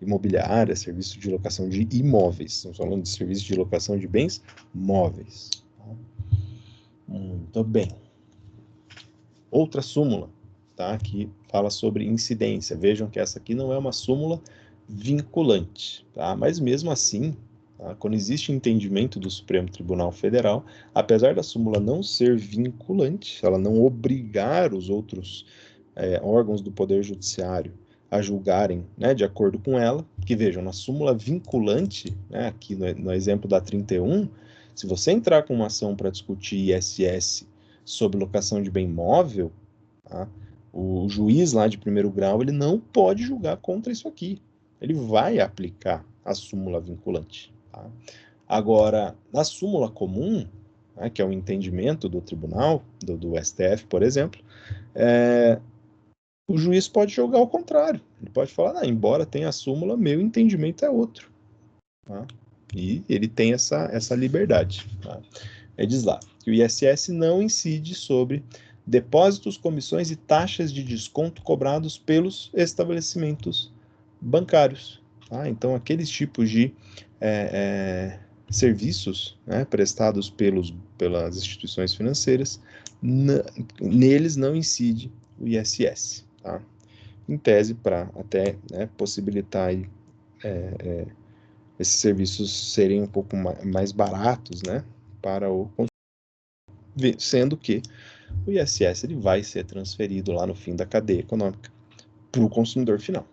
imobiliária, serviço de locação de imóveis. Estamos falando de serviço de locação de bens móveis. Tá? Muito bem. Outra súmula, tá? Que fala sobre incidência. Vejam que essa aqui não é uma súmula vinculante, tá? Mas mesmo assim, tá? Quando existe entendimento do Supremo Tribunal Federal, apesar da súmula não ser vinculante, ela não obrigar os outros órgãos do Poder Judiciário a julgarem, né, de acordo com ela, que vejam, na súmula vinculante, né, aqui no exemplo da 31, se você entrar com uma ação para discutir ISS sobre locação de bem móvel, tá, o juiz lá de primeiro grau, ele não pode julgar contra isso aqui. Ele vai aplicar a súmula vinculante. Tá? Agora, na súmula comum, né, que é o entendimento do tribunal, do STF, por exemplo, o juiz pode julgar ao contrário. Ele pode falar, embora tenha a súmula, meu entendimento é outro. Tá? E ele tem essa liberdade. Tá? Diz lá que o ISS não incide sobre depósitos, comissões e taxas de desconto cobrados pelos estabelecimentos bancários. Tá? Então, aqueles tipos de serviços, né, prestados pelas instituições financeiras, neles não incide o ISS. Tá? Em tese, para até, né, possibilitar aí, esses serviços serem um pouco mais baratos, né, para o consumidor, sendo que o ISS ele vai ser transferido lá no fim da cadeia econômica para o consumidor final.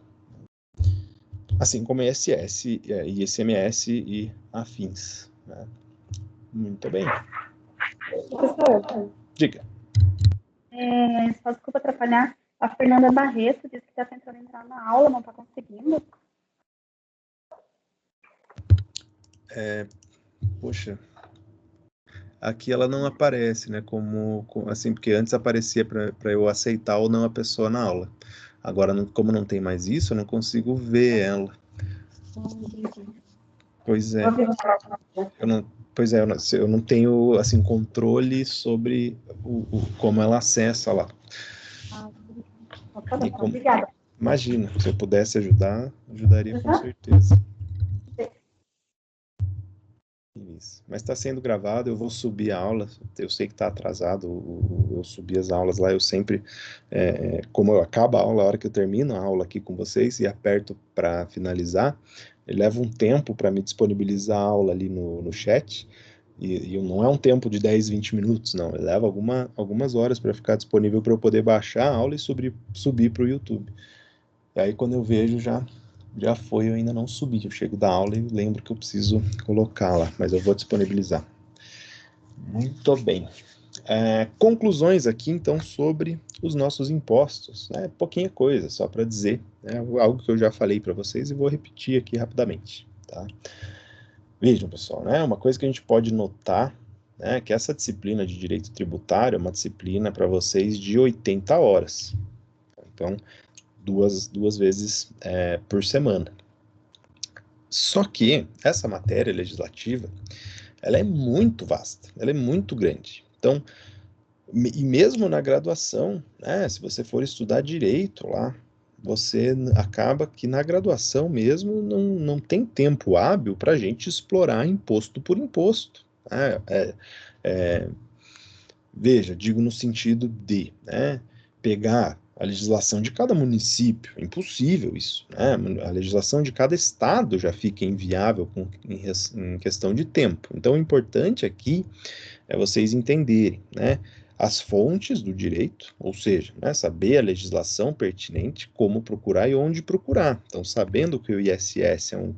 Assim como ISS, ICMS e afins. Né? Muito bem. Professor, Diga. só desculpa atrapalhar. A Fernanda Barreto disse que está tentando entrar na aula, não está conseguindo. Poxa, aqui ela não aparece, né? Como assim, porque antes aparecia para eu aceitar ou não a pessoa na aula. Agora, como não tem mais isso, eu não consigo ver ela. Pois é. Eu não tenho assim controle sobre como ela acessa lá. Obrigada. Imagina, se eu pudesse ajudar, ajudaria com certeza. Isso. Mas está sendo gravado, eu vou subir a aula. Eu sei que está atrasado, eu subi as aulas lá. Eu sempre, como eu acabo a aula, a hora que eu termino a aula aqui com vocês e aperto para finalizar, leva um tempo para me disponibilizar a aula ali no chat. E não é um tempo de 10, 20 minutos, não. Leva algumas horas para ficar disponível para eu poder baixar a aula e subir para o YouTube. E aí, quando eu vejo, já foi, eu ainda não subi. Eu chego da aula e lembro que eu preciso colocar lá, mas eu vou disponibilizar. Muito bem. Conclusões aqui, então, sobre os nossos impostos. Pouquinha coisa, só para dizer, algo que eu já falei para vocês e vou repetir aqui rapidamente. Tá? Vejam, pessoal, uma coisa que a gente pode notar é que essa disciplina de direito tributário é uma disciplina para vocês de 80 horas. Então, duas vezes por semana. Só que essa matéria legislativa, ela é muito vasta, ela é muito grande. Então, e mesmo na graduação, se você for estudar direito lá, você acaba que na graduação mesmo não tem tempo hábil para a gente explorar imposto por imposto. Veja, digo no sentido de pegar a legislação de cada município, é impossível isso, a legislação de cada estado já fica inviável em questão de tempo. Então, o importante aqui é vocês entenderem, as fontes do direito, ou seja, saber a legislação pertinente, como procurar e onde procurar. Então, sabendo que o ISS é um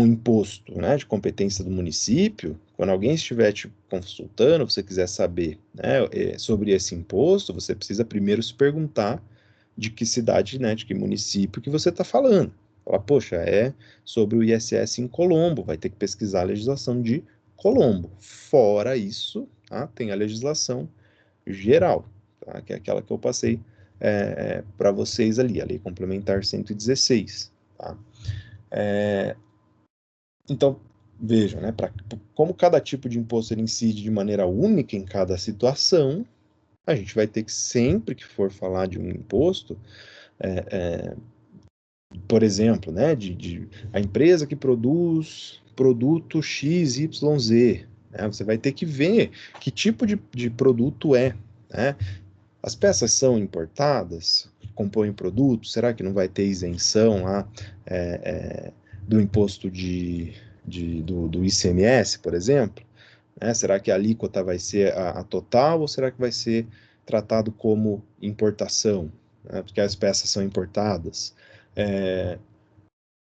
imposto, de competência do município, quando alguém estiver te consultando, você quiser saber sobre esse imposto, você precisa primeiro se perguntar de que cidade, de que município que você está falando. Fala, poxa, é sobre o ISS em Colombo, vai ter que pesquisar a legislação de Colombo. Fora isso, tem a legislação geral, tá? Que é aquela que eu passei para vocês ali, a Lei Complementar 116. Tá? Então, vejam, né, como cada tipo de imposto ele incide de maneira única em cada situação, a gente vai ter que, sempre que for falar de um imposto, por exemplo, né, a empresa que produz produto XYZ, né, você vai ter que ver que tipo de produto é, né? As peças são importadas, compõem o produto, será que não vai ter isenção lá do imposto do ICMS, por exemplo? Né? Será que a alíquota vai ser a total ou será que vai ser tratado como importação, né? Porque as peças são importadas?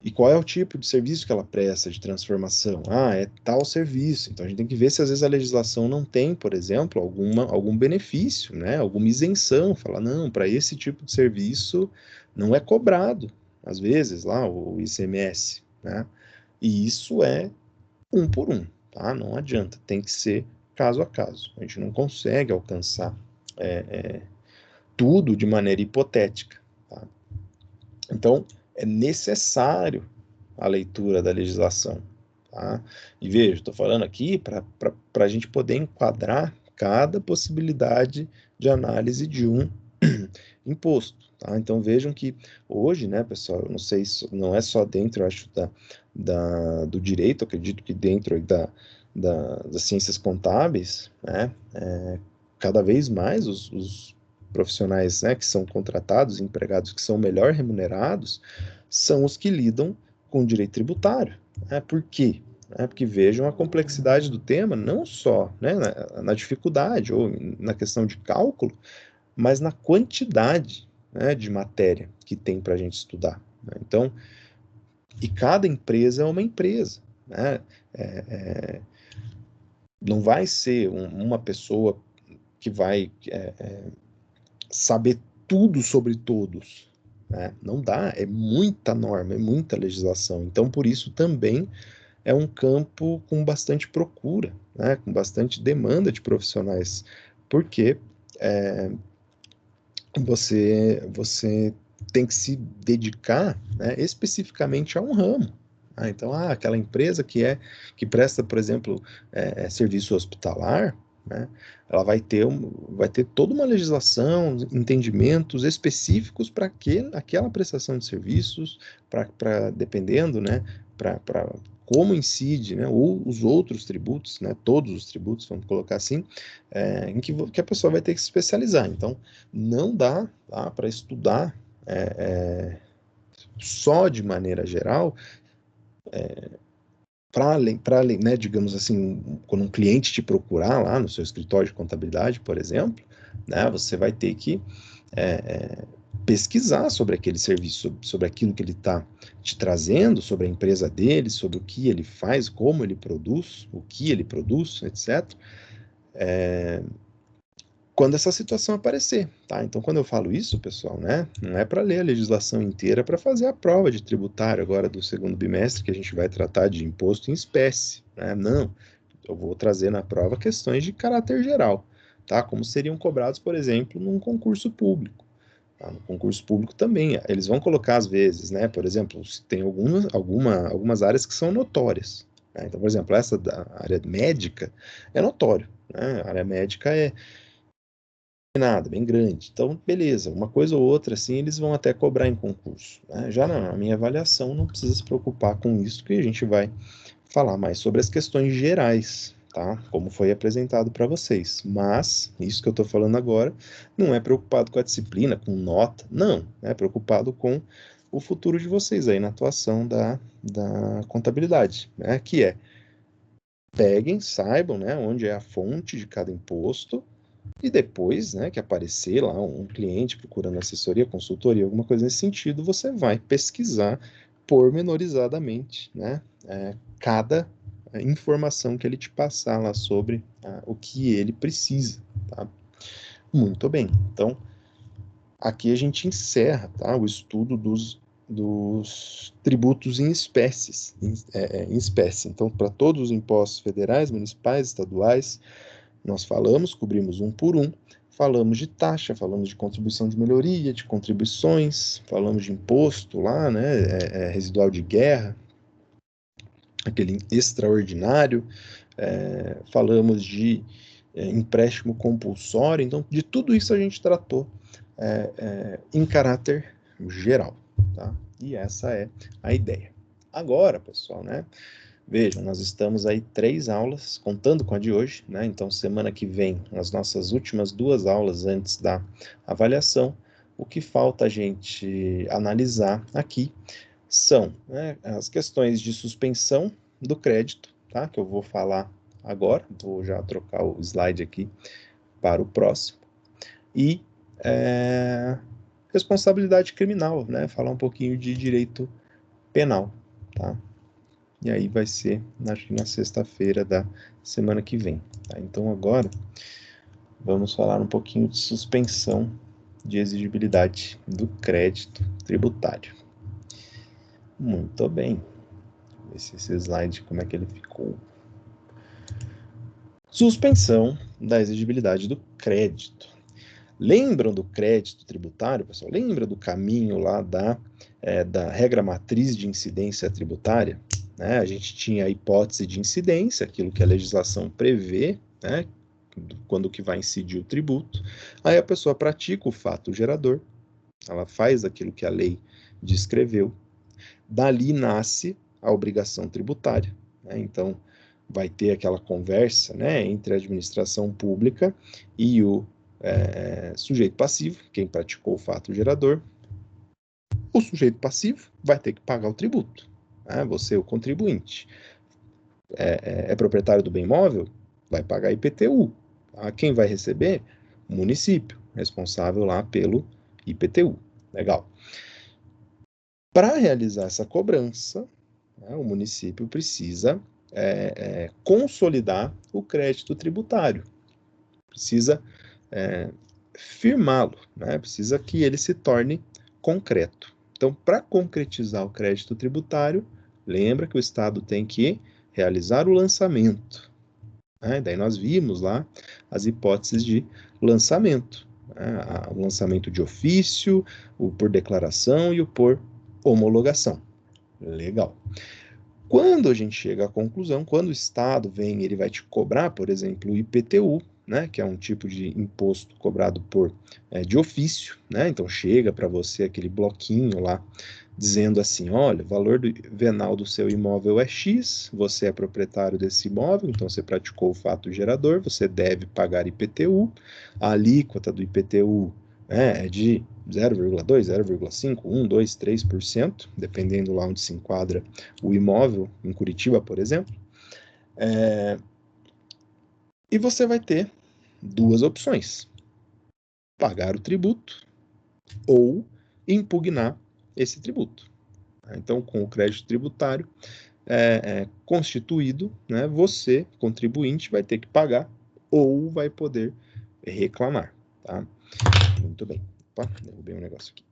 E qual é o tipo de serviço que ela presta de transformação? É tal serviço. Então a gente tem que ver se às vezes a legislação não tem, por exemplo, algum benefício, né? Alguma isenção. Falar, não, para esse tipo de serviço não é cobrado, às vezes, lá o ICMS, né? E isso é um por um, tá? Não adianta, tem que ser caso a caso. A gente não consegue alcançar tudo de maneira hipotética, tá? Então, é necessário a leitura da legislação, tá? E veja, estou falando aqui para a gente poder enquadrar cada possibilidade de análise de um imposto, tá? Então vejam que hoje, né, pessoal, eu não sei, não é só dentro, eu acho, do direito, acredito que dentro das ciências contábeis, né, cada vez mais os profissionais, né, que são contratados, empregados que são melhor remunerados, são os que lidam com o direito tributário. Né? Por quê? Porque vejam a complexidade do tema, não só, né, na dificuldade ou na questão de cálculo, mas na quantidade, né, de matéria que tem para a gente estudar. Né? Então, e cada empresa é uma empresa. Né? Não vai ser uma pessoa que vai saber tudo sobre todos. Né? Não dá, é muita norma, é muita legislação. Então, por isso também é um campo com bastante procura, né? Com bastante demanda de profissionais, porque você tem que se dedicar, né, especificamente a um ramo. Então, aquela empresa que presta, por exemplo, serviço hospitalar, né, ela vai ter toda uma legislação, entendimentos específicos para aquela prestação de serviços, dependendo, né, para como incide, né, ou os outros tributos, né, todos os tributos, vamos colocar assim, em que a pessoa vai ter que se especializar. Então, não dá, tá, para estudar só de maneira geral, para além, né, digamos assim, quando um cliente te procurar lá no seu escritório de contabilidade, por exemplo, né, você vai ter que pesquisar sobre aquele serviço, sobre aquilo que ele está te trazendo, sobre a empresa dele, sobre o que ele faz, como ele produz, o que ele produz, etc. Quando essa situação aparecer, tá? Então, quando eu falo isso, pessoal, né, não é para ler a legislação inteira para fazer a prova de tributário agora do segundo bimestre, que a gente vai tratar de imposto em espécie, né? Não, eu vou trazer na prova questões de caráter geral, tá? Como seriam cobrados, por exemplo, num concurso público. Tá? No concurso público também, eles vão colocar às vezes, né? Por exemplo, tem algumas áreas que são notórias. Né? Então, por exemplo, essa da área médica é notório, né? A área médica nada, bem grande. Então, beleza, uma coisa ou outra, assim, eles vão até cobrar em concurso. Né? Já na minha avaliação, não precisa se preocupar com isso, que a gente vai falar mais sobre as questões gerais, tá? Como foi apresentado para vocês. Mas, isso que eu estou falando agora, não é preocupado com a disciplina, com nota, não. É preocupado com o futuro de vocês aí na atuação da contabilidade, né? Que é, peguem, saibam, né, onde é a fonte de cada imposto, e depois, né, que aparecer lá um cliente procurando assessoria, consultoria, alguma coisa nesse sentido, você vai pesquisar pormenorizadamente, né, cada informação que ele te passar lá sobre o que ele precisa, tá? Muito bem. Então, aqui a gente encerra, tá, o estudo dos tributos em espécies, em espécie. Então, para todos os impostos federais, municipais, estaduais, nós falamos, cobrimos um por um, falamos de taxa, falamos de contribuição de melhoria, de contribuições, falamos de imposto lá, né, residual de guerra, aquele extraordinário, falamos de empréstimo compulsório, então de tudo isso a gente tratou em caráter geral, tá? E essa é a ideia. Agora, pessoal, né? Vejam, nós estamos aí 3 aulas, contando com a de hoje, né? Então, semana que vem, as nossas últimas 2 aulas antes da avaliação, o que falta a gente analisar aqui são, né, as questões de suspensão do crédito, tá? Que eu vou falar agora, vou já trocar o slide aqui para o próximo, e responsabilidade criminal, né? Falar um pouquinho de direito penal, tá? E aí vai ser na sexta-feira da semana que vem, tá? Então agora vamos falar um pouquinho de suspensão de exigibilidade do crédito tributário. Muito bem. Esse slide, como é que ele ficou? Suspensão da exigibilidade do crédito. Lembram do crédito tributário, pessoal? Lembra do caminho lá da regra matriz de incidência tributária? Né? A gente tinha a hipótese de incidência, aquilo que a legislação prevê, né? Quando que vai incidir o tributo. Aí a pessoa pratica o fato gerador, ela faz aquilo que a lei descreveu. Dali nasce a obrigação tributária, né? Então, vai ter aquela conversa, né, entre a administração pública e o sujeito passivo, quem praticou o fato gerador. O sujeito passivo vai ter que pagar o tributo, né? Você, o contribuinte. É proprietário do bem imóvel? Vai pagar IPTU. Tá? Quem vai receber? O município, responsável lá pelo IPTU. Legal. Para realizar essa cobrança, né, o município precisa consolidar o crédito tributário, precisa firmá-lo, né, precisa que ele se torne concreto. Então, para concretizar o crédito tributário, lembra que o Estado tem que realizar o lançamento. Né? Daí nós vimos lá as hipóteses de lançamento. Né? O lançamento de ofício, o por declaração e o por homologação. Legal. Quando a gente chega à conclusão, quando o Estado vem, ele vai te cobrar, por exemplo, o IPTU, né, que é um tipo de imposto cobrado de ofício, né? Então chega para você aquele bloquinho lá dizendo assim, olha, o valor venal do seu imóvel é X, você é proprietário desse imóvel, então você praticou o fato gerador, você deve pagar IPTU, a alíquota do IPTU é de 0,2, 0,5, 1, 2, 3%, dependendo lá onde se enquadra o imóvel, em Curitiba, por exemplo. E você vai ter 2 opções: pagar o tributo ou impugnar esse tributo. Então, com o crédito tributário constituído, né, você, contribuinte, vai ter que pagar ou vai poder reclamar. Tá? Muito bem. Opa, derrubei um negócio aqui.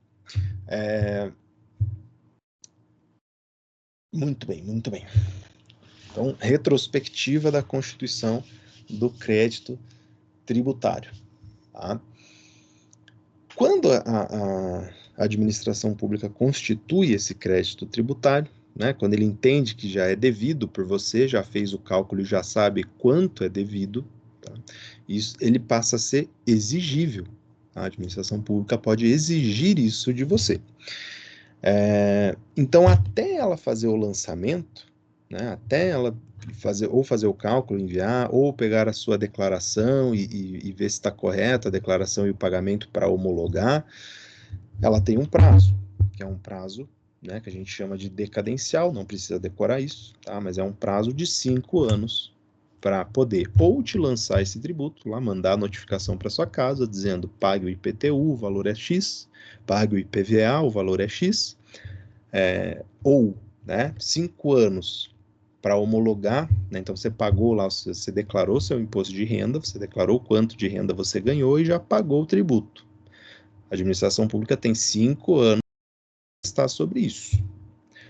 Muito bem, muito bem. Então, retrospectiva da constituição do crédito tributário. Tá? Quando a administração pública constitui esse crédito tributário, né, quando ele entende que já é devido por você, já fez o cálculo e já sabe quanto é devido, tá? Isso, ele passa a ser exigível. A administração pública pode exigir isso de você. Então, até ela fazer o lançamento, né, até ela fazer o cálculo, enviar, ou pegar a sua declaração e ver se está correta a declaração e o pagamento para homologar, ela tem um prazo, que é um prazo, né, que a gente chama de decadencial, não precisa decorar isso, tá? Mas é um prazo de 5 anos para poder ou te lançar esse tributo, lá mandar a notificação para sua casa, dizendo pague o IPTU, o valor é X, pague o IPVA, o valor é X, ou, né, 5 anos para homologar, né? Então você pagou lá, você declarou seu imposto de renda, você declarou quanto de renda você ganhou e já pagou o tributo. A administração pública tem 5 anos para estar sobre isso.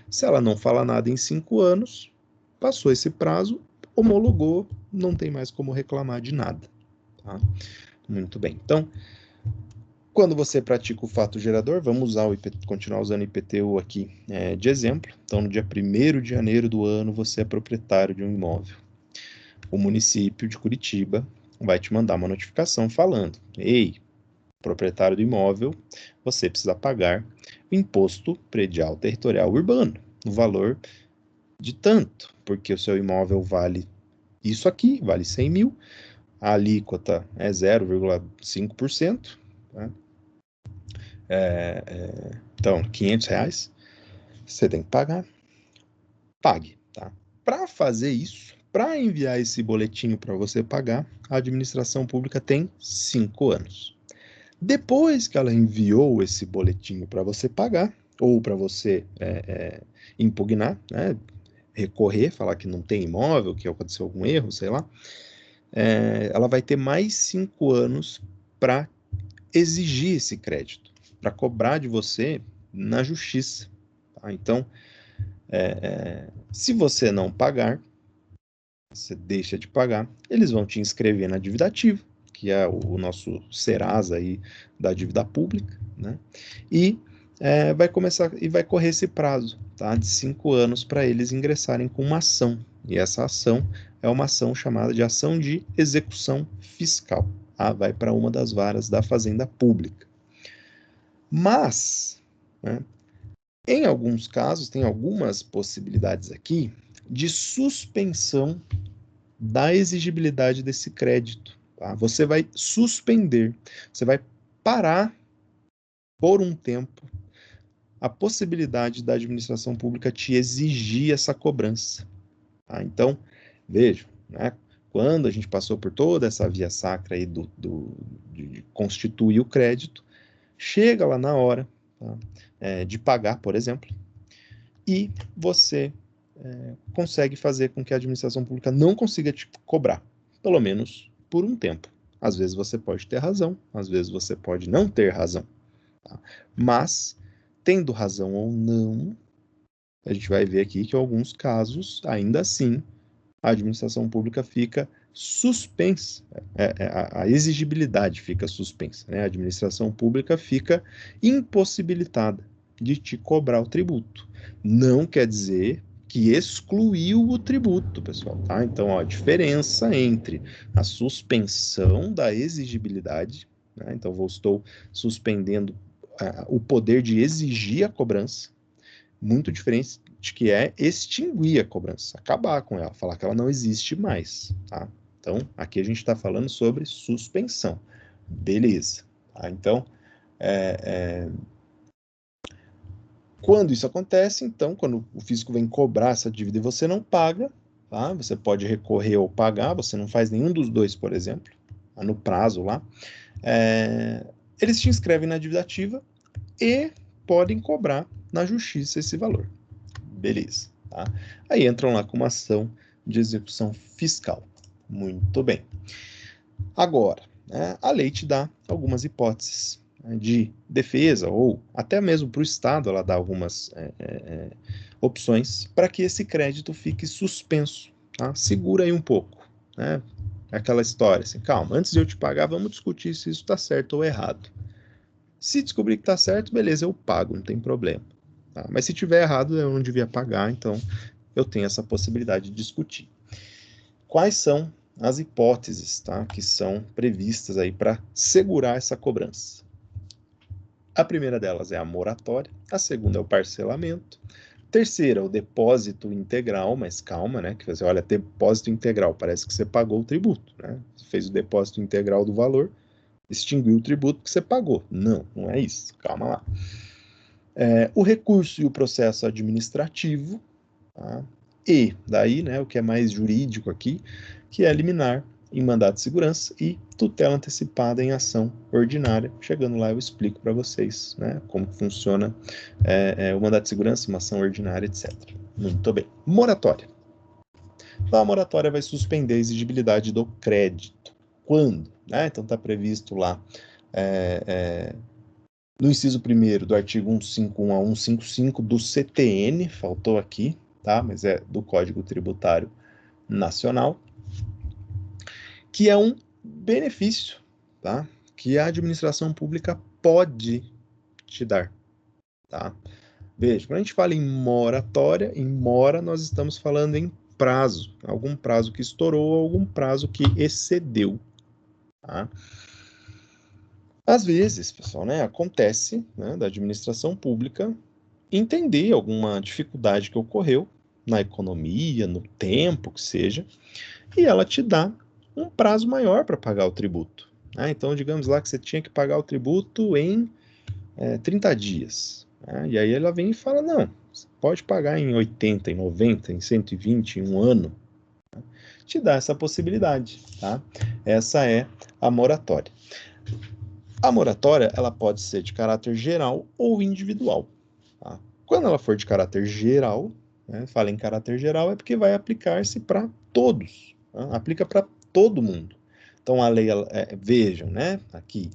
Se ela não fala nada em 5 anos, passou esse prazo, homologou, não tem mais como reclamar de nada. Tá? Muito bem. Então, quando você pratica o fato gerador, vamos usar continuar usando o IPTU aqui de exemplo. Então, no dia 1º de janeiro do ano, você é proprietário de um imóvel. O município de Curitiba vai te mandar uma notificação falando: ei, proprietário do imóvel, você precisa pagar o imposto predial territorial urbano, no valor de tanto, porque o seu imóvel vale isso aqui, vale 100 mil, a alíquota é 0,5%, tá? Então, R$500, você tem que pagar, pague, tá? Para fazer isso, para enviar esse boletim para você pagar, a administração pública tem 5 anos. Depois que ela enviou esse boletim para você pagar, ou para você impugnar, né, recorrer, falar que não tem imóvel, que aconteceu algum erro, sei lá, ela vai ter mais 5 anos para exigir esse crédito, para cobrar de você na justiça. Tá? Então, se você não pagar, você deixa de pagar, eles vão te inscrever na dívida ativa, que é o nosso Serasa aí da dívida pública, né? E vai correr esse prazo, tá? De 5 anos para eles ingressarem com uma ação. E essa ação é uma ação chamada de ação de execução fiscal. Tá? Vai para uma das varas da Fazenda Pública. Mas, né, em alguns casos, tem algumas possibilidades aqui de suspensão da exigibilidade desse crédito. Tá? Você vai suspender, você vai parar por um tempo a possibilidade da administração pública te exigir essa cobrança. Tá? Então, vejam, né? Quando a gente passou por toda essa via sacra aí de constituir o crédito, chega lá na hora, tá? De pagar, por exemplo, e você consegue fazer com que a administração pública não consiga te cobrar, pelo menos por um tempo. Às vezes você pode ter razão, às vezes você pode não ter razão. Tá? Mas, tendo razão ou não, a gente vai ver aqui que em alguns casos, ainda assim, a administração pública fica suspensa, a exigibilidade fica suspensa, né? A administração pública fica impossibilitada de te cobrar o tributo. Não quer dizer que excluiu o tributo, pessoal, tá? Então, ó, a diferença entre a suspensão da exigibilidade, né? Então, estou suspendendo o poder de exigir a cobrança, muito diferente de que é extinguir a cobrança, acabar com ela, falar que ela não existe mais, tá? Então, aqui a gente está falando sobre suspensão. Beleza. Tá? Então, quando isso acontece, então, quando o fisco vem cobrar essa dívida e você não paga, tá? Você pode recorrer ou pagar, você não faz nenhum dos dois, por exemplo, tá? No prazo lá, eles te inscrevem na dívida ativa e podem cobrar na justiça esse valor. Beleza. Tá? Aí entram lá com uma ação de execução fiscal. Muito bem. Agora, né, a lei te dá algumas hipóteses, né, de defesa, ou até mesmo para o Estado, ela dá algumas opções para que esse crédito fique suspenso. Tá? Segura aí um pouco. Né? Aquela história assim, calma, antes de eu te pagar, vamos discutir se isso está certo ou errado. Se descobrir que está certo, beleza, eu pago, não tem problema. Tá? Mas se tiver errado, eu não devia pagar, então eu tenho essa possibilidade de discutir. Quais são as hipóteses, tá, que são previstas aí para segurar essa cobrança? A primeira delas é a moratória, a segunda é o parcelamento, terceira, o depósito integral, mas calma, né? Que você olha, depósito integral, parece que você pagou o tributo, né? Você fez o depósito integral do valor, extinguiu o tributo que você pagou. Não, não é isso. Calma lá. O recurso e o processo administrativo, tá? E daí, né, o que é mais jurídico aqui, que é liminar em mandado de segurança e tutela antecipada em ação ordinária. Chegando lá eu explico para vocês, né, como funciona o mandado de segurança, uma ação ordinária, etc. Muito bem. Moratória. Então, a moratória vai suspender a exigibilidade do crédito. Quando? Né? Então está previsto lá no inciso 1º do artigo 151 a 155 do CTN, faltou aqui, tá? Mas é do Código Tributário Nacional, que é um benefício tá? Que a administração pública pode te dar, tá? Veja, quando a gente fala em moratória, em mora, nós estamos falando em prazo, algum prazo que estourou, algum prazo que excedeu, tá? Às vezes, pessoal, né, acontece, né, da administração pública entender alguma dificuldade que ocorreu na economia, no tempo que seja, e ela te dá um prazo maior para pagar o tributo, né? Então, digamos lá que você tinha que pagar o tributo em 30 dias, né? E aí ela vem e fala, não, você pode pagar em 80, em 90, em 120, em um ano. Te dá essa possibilidade, tá? Essa é a moratória. A moratória, ela pode ser de caráter geral ou individual, tá? Quando ela for de caráter geral, né, fala em caráter geral, é porque vai aplicar-se para todos, tá? Aplica para todo mundo. Então, a lei, vejam, né, aqui,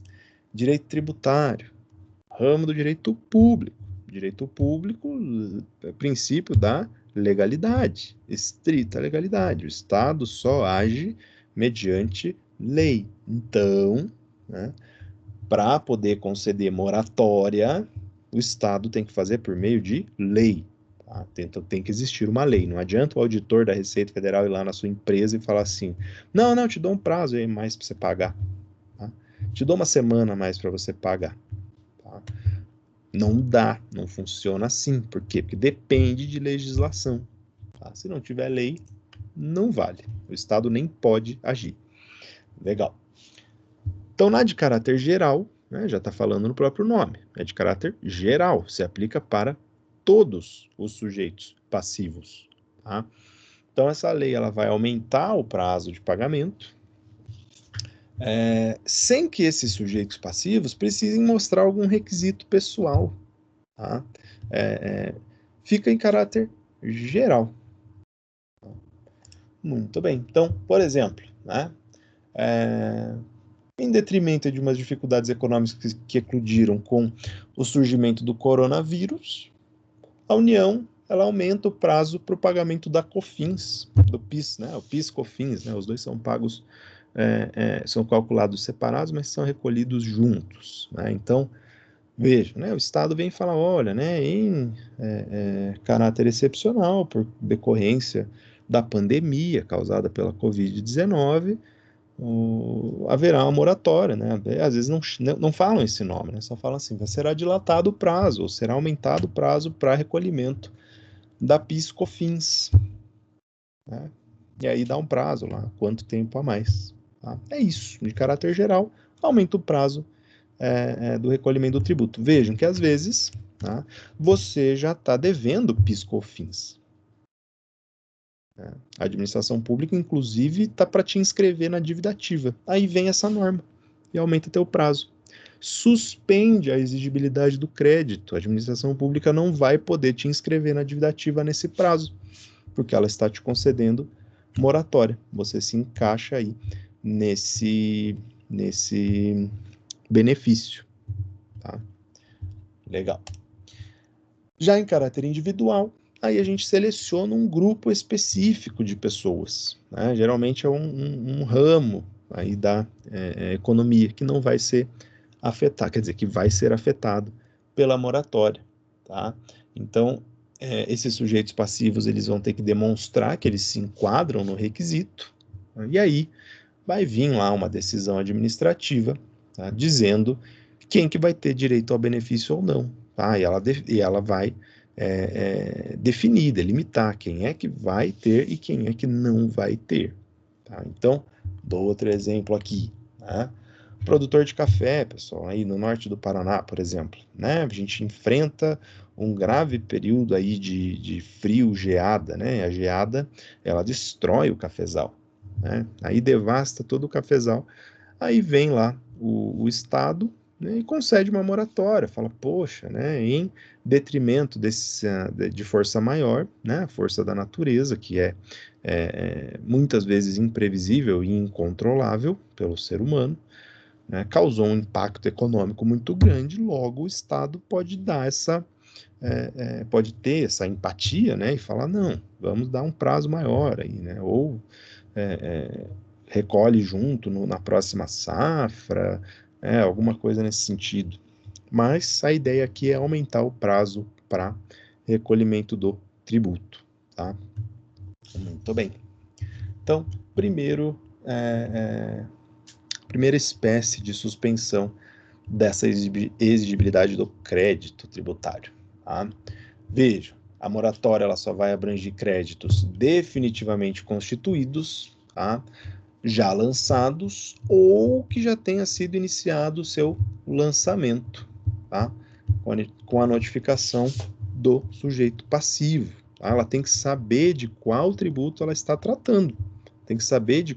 direito tributário, ramo do direito público. Direito público, princípio da legalidade, estrita legalidade. O Estado só age mediante lei. Então, né, para poder conceder moratória, o Estado tem que fazer por meio de lei. Tá? Então tem que existir uma lei. Não adianta o auditor da Receita Federal ir lá na sua empresa e falar assim: não, não, te dou um prazo aí mais para você pagar. Tá? Te dou uma semana a mais para você pagar. Tá? Não dá, não funciona assim. Por quê? Porque depende de legislação. Tá? Se não tiver lei, não vale. O Estado nem pode agir. Legal. Então, na de caráter geral, né, já está falando no próprio nome, é de caráter geral, se aplica para todos os sujeitos passivos. Tá? Então, essa lei ela vai aumentar o prazo de pagamento, sem que esses sujeitos passivos precisem mostrar algum requisito pessoal. Tá? Fica em caráter geral. Muito bem. Então, por exemplo, né, em detrimento de umas dificuldades econômicas que eclodiram com o surgimento do coronavírus, a União ela aumenta o prazo para o pagamento da COFINS, do PIS, né? O PIS-COFINS, né? Os dois são pagos, são calculados separados, mas são recolhidos juntos, né? Então, veja, né? O Estado vem falar, olha, né? Em caráter excepcional, por decorrência da pandemia causada pela Covid-19, haverá uma moratória, né? Às vezes não falam esse nome, né? Só falam assim, será dilatado o prazo, ou será aumentado o prazo para recolhimento da PIS/COFINS, né? E aí dá um prazo lá, quanto tempo a mais. Tá? É isso, de caráter geral, aumenta o prazo do recolhimento do tributo. Vejam que às vezes, tá, você já está devendo PIS/COFINS. A administração pública, inclusive, está para te inscrever na dívida ativa. Aí vem essa norma e aumenta teu prazo. Suspende a exigibilidade do crédito. A administração pública não vai poder te inscrever na dívida ativa nesse prazo, porque ela está te concedendo moratória. Você se encaixa aí nesse benefício. Tá? Legal. Já em caráter individual, aí a gente seleciona um grupo específico de pessoas, né? Geralmente é um ramo aí da economia que não vai ser afetado, quer dizer, que vai ser afetado pela moratória, tá? Então, esses sujeitos passivos, eles vão ter que demonstrar que eles se enquadram no requisito, né? E aí vai vir lá uma decisão administrativa, tá? Dizendo quem que vai ter direito ao benefício ou não, tá? E ela vai definir, delimitar quem é que vai ter e quem é que não vai ter, tá? Então, dou outro exemplo aqui, né? Produtor de café, pessoal, aí no norte do Paraná, por exemplo, né? A gente enfrenta um grave período aí de frio, geada, né? A geada, ela destrói o cafezal, né? Aí devasta todo o cafezal. Aí vem lá o Estado, né, e concede uma moratória, fala, poxa, né, em detrimento de força maior, né, a força da natureza, que muitas vezes imprevisível e incontrolável pelo ser humano, né, causou um impacto econômico muito grande, logo o Estado pode dar pode ter essa empatia, né, e falar, não, vamos dar um prazo maior aí, né, ou recolhe junto na próxima safra, alguma coisa nesse sentido. Mas a ideia aqui é aumentar o prazo para recolhimento do tributo, tá? Muito bem. Então, primeira espécie de suspensão dessa exigibilidade do crédito tributário, tá? Veja, a moratória ela só vai abranger créditos definitivamente constituídos, tá? Já lançados ou que já tenha sido iniciado o seu lançamento, tá? Com a notificação do sujeito passivo. Tá? Ela tem que saber de qual tributo ela está tratando, tem que saber de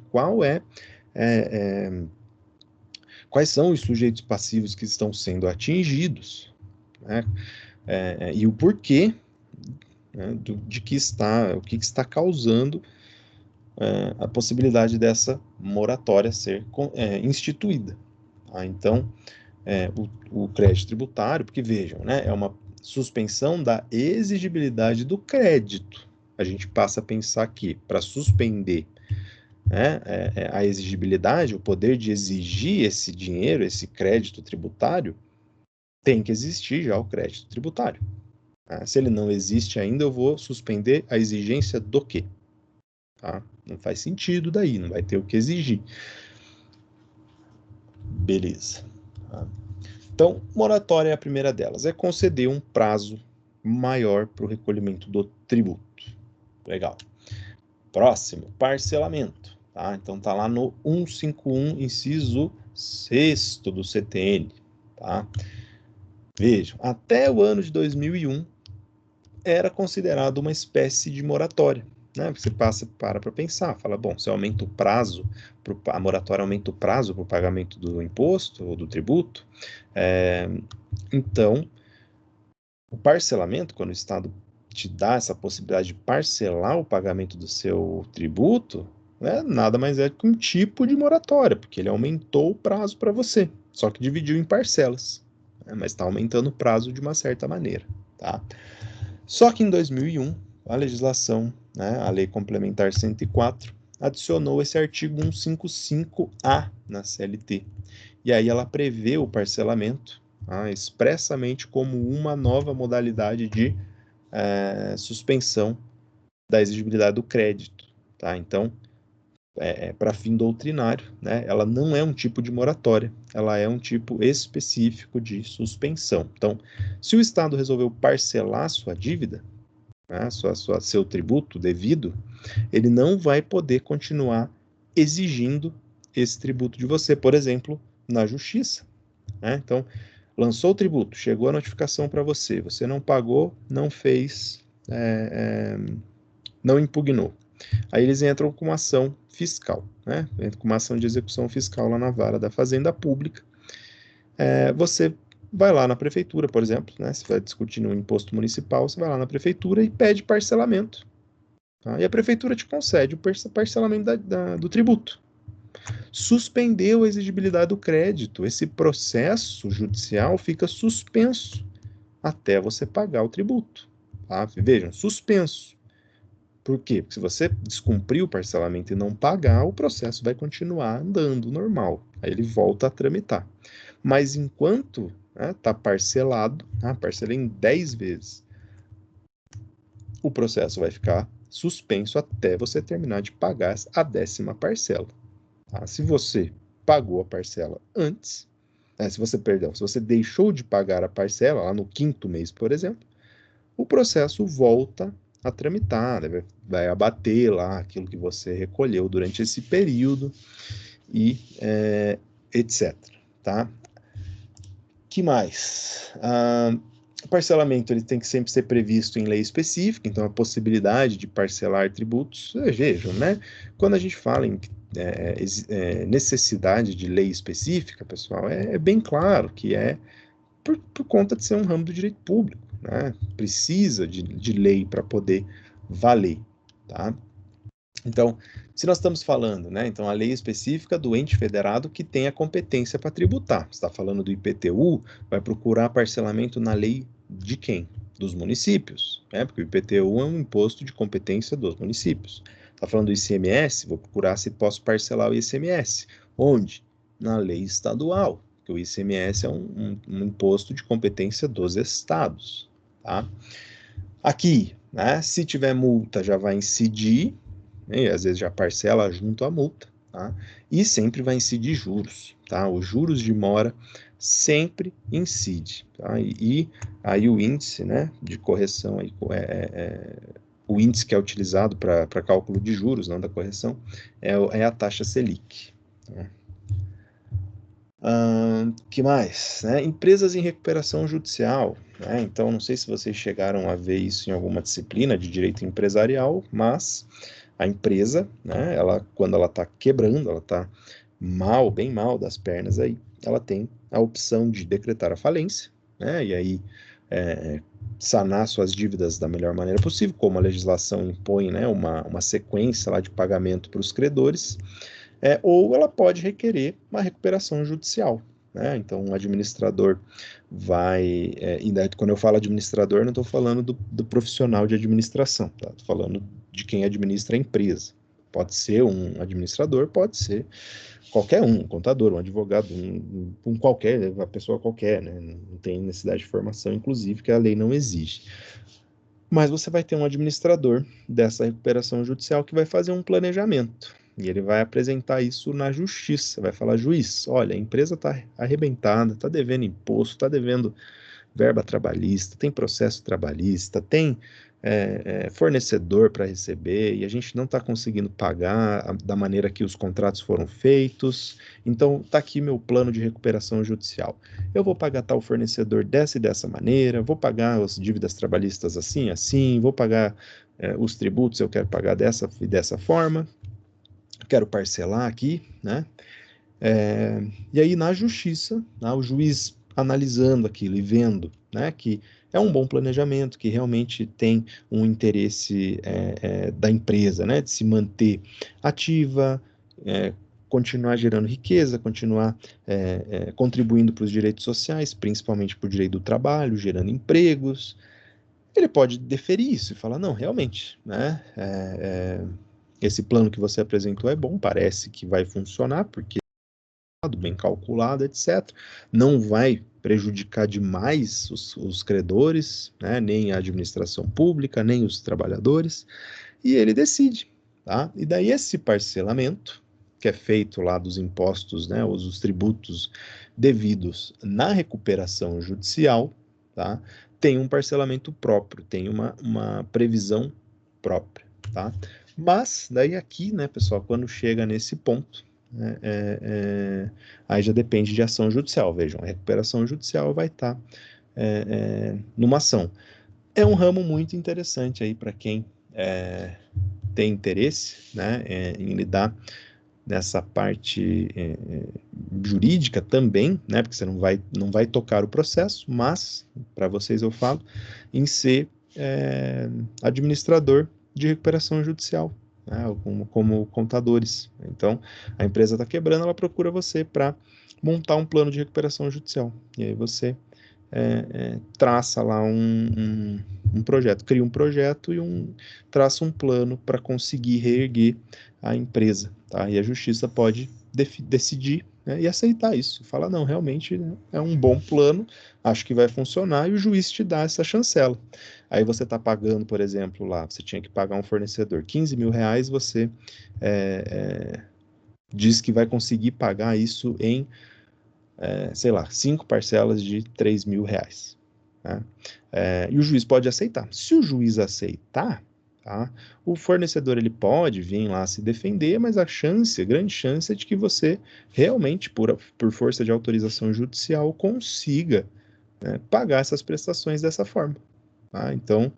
quais são os sujeitos passivos que estão sendo atingidos, né? E o porquê, né, o que está causando a possibilidade dessa moratória ser instituída. Tá? Então, o crédito tributário, porque vejam, né, é uma suspensão da exigibilidade do crédito. A gente passa a pensar que para suspender a exigibilidade, o poder de exigir esse dinheiro, esse crédito tributário, tem que existir já o crédito tributário. Se ele não existe ainda, eu vou suspender a exigência do quê? Tá? Não faz sentido daí, não vai ter o que exigir. Beleza. Tá? Então, moratória é a primeira delas, é conceder um prazo maior para o recolhimento do tributo. Legal. Próximo, parcelamento. Tá? Então, está lá no 151, inciso 6º do CTN. Tá? Vejam, até o ano de 2001, era considerado uma espécie de moratória. Né? Você para pensar, fala, bom, se aumenta o prazo, a moratória aumenta o prazo para o pagamento do imposto ou do tributo, então, o parcelamento, quando o Estado te dá essa possibilidade de parcelar o pagamento do seu tributo, nada mais é que um tipo de moratória, porque ele aumentou o prazo para você, só que dividiu em parcelas, mas está aumentando o prazo de uma certa maneira, tá? Só que em 2001, a legislação, a Lei Complementar 104, adicionou esse artigo 155A na CLT. E aí ela prevê o parcelamento expressamente como uma nova modalidade de suspensão da exigibilidade do crédito. Tá? Então, para fim doutrinário, ela não é um tipo de moratória, ela é um tipo específico de suspensão. Então, se o Estado resolveu parcelar sua dívida, seu tributo devido, ele não vai poder continuar exigindo esse tributo de você, por exemplo, na justiça. Então, lançou o tributo, chegou a notificação para você, você não pagou, não fez, não impugnou. Aí eles entram com uma ação fiscal, entram com uma ação de execução fiscal lá na vara da Fazenda Pública. Você vai lá na prefeitura, por exemplo, você vai discutir um imposto municipal, você vai lá na prefeitura e pede parcelamento. Tá? E a prefeitura te concede o parcelamento do tributo. Suspendeu a exigibilidade do crédito. Esse processo judicial fica suspenso até você pagar o tributo. Tá? Vejam, suspenso. Por quê? Porque se você descumprir o parcelamento e não pagar, o processo vai continuar andando normal. Aí ele volta a tramitar. Mas enquanto está parcelado, parcelei em 10 vezes, o processo vai ficar suspenso até você terminar de pagar a 10ª parcela. Tá? Se você pagou a parcela antes, se você deixou de pagar a parcela lá no 5º mês, por exemplo, o processo volta a tramitar, vai abater lá aquilo que você recolheu durante esse período e etc. Tá? Que mais? O parcelamento ele tem que sempre ser previsto em lei específica, então a possibilidade de parcelar tributos, vejam, quando a gente fala em necessidade de lei específica, pessoal, é bem claro que é por conta de ser um ramo do direito público, precisa de lei para poder valer, tá? Então, se nós estamos falando, então a lei específica do ente federado que tem a competência para tributar. Você está falando do IPTU, vai procurar parcelamento na lei de quem? Dos municípios, porque o IPTU é um imposto de competência dos municípios. Está falando do ICMS? Vou procurar se posso parcelar o ICMS. Onde? Na lei estadual, que o ICMS é um imposto de competência dos estados, tá? Aqui, né, se tiver multa, já vai incidir, né, e às vezes já parcela junto à multa, tá? E sempre vai incidir juros, tá? Os juros de mora sempre incide, tá? E aí o índice, né, de correção, aí, o índice que é utilizado para cálculo de juros, não da correção, é a taxa Selic, tá? Que mais? Né? Empresas em recuperação judicial, né? Então, não sei se vocês chegaram a ver isso em alguma disciplina de direito empresarial, mas a empresa, né, quando ela está quebrando, ela está mal, bem mal das pernas aí, ela tem a opção de decretar a falência, né? E aí sanar suas dívidas da melhor maneira possível, como a legislação impõe, né, uma sequência lá de pagamento para os credores, ou ela pode requerer uma recuperação judicial, né? Então, o administrador vai... e daí, quando eu falo administrador, não estou falando do profissional de administração, tá? Estou falando de quem administra a empresa. Pode ser um administrador, pode ser qualquer um contador, um advogado, qualquer, uma pessoa qualquer, né? Não tem necessidade de formação, inclusive, que a lei não exige. Mas você vai ter um administrador dessa recuperação judicial que vai fazer um planejamento. E ele vai apresentar isso na justiça, vai falar, juiz, olha, a empresa está arrebentada, está devendo imposto, está devendo verba trabalhista, tem processo trabalhista, tem fornecedor para receber, e a gente não está conseguindo pagar da maneira que os contratos foram feitos, então está aqui meu plano de recuperação judicial. Eu vou pagar tal fornecedor dessa e dessa maneira, vou pagar as dívidas trabalhistas assim, assim, vou pagar os tributos, eu quero pagar dessa e dessa forma, quero parcelar aqui, né? E aí na justiça, né, o juiz analisando aquilo e vendo, né, que é um bom planejamento, que realmente tem um interesse da empresa, né, de se manter ativa, continuar gerando riqueza, continuar contribuindo para os direitos sociais, principalmente para o direito do trabalho, gerando empregos. Ele pode deferir isso e falar, não, realmente, né, esse plano que você apresentou é bom, parece que vai funcionar, porque bem calculado, etc. Não vai prejudicar demais os credores, né, nem a administração pública, nem os trabalhadores, e ele decide, tá? E daí esse parcelamento, que é feito lá dos impostos, né, os tributos devidos na recuperação judicial, tá? Tem um parcelamento próprio, tem uma previsão própria, tá? Mas daí aqui, né, pessoal, quando chega nesse ponto, aí já depende de ação judicial. Vejam, a recuperação judicial vai estar numa ação. É um ramo muito interessante aí para quem tem interesse, né, em lidar nessa parte jurídica também, né, porque você não vai tocar o processo, mas, para vocês eu falo, em ser administrador de recuperação judicial, né, como contadores. Então, a empresa está quebrando, ela procura você para montar um plano de recuperação judicial. E aí você traça lá um projeto, cria um projeto e traça um plano para conseguir reerguer a empresa, tá? E a justiça pode decidir, né, e aceitar isso. Fala, não, realmente é um bom plano, acho que vai funcionar, e o juiz te dá essa chancela. Aí você está pagando, por exemplo, lá, você tinha que pagar um fornecedor R$ 15.000, você diz que vai conseguir pagar isso em sei lá, 5 parcelas de R$ 3.000. Né? E o juiz pode aceitar. Se o juiz aceitar, tá, o fornecedor ele pode vir lá se defender, mas a grande chance é de que você realmente, por força de autorização judicial, consiga, né, pagar essas prestações dessa forma. Tá? Então,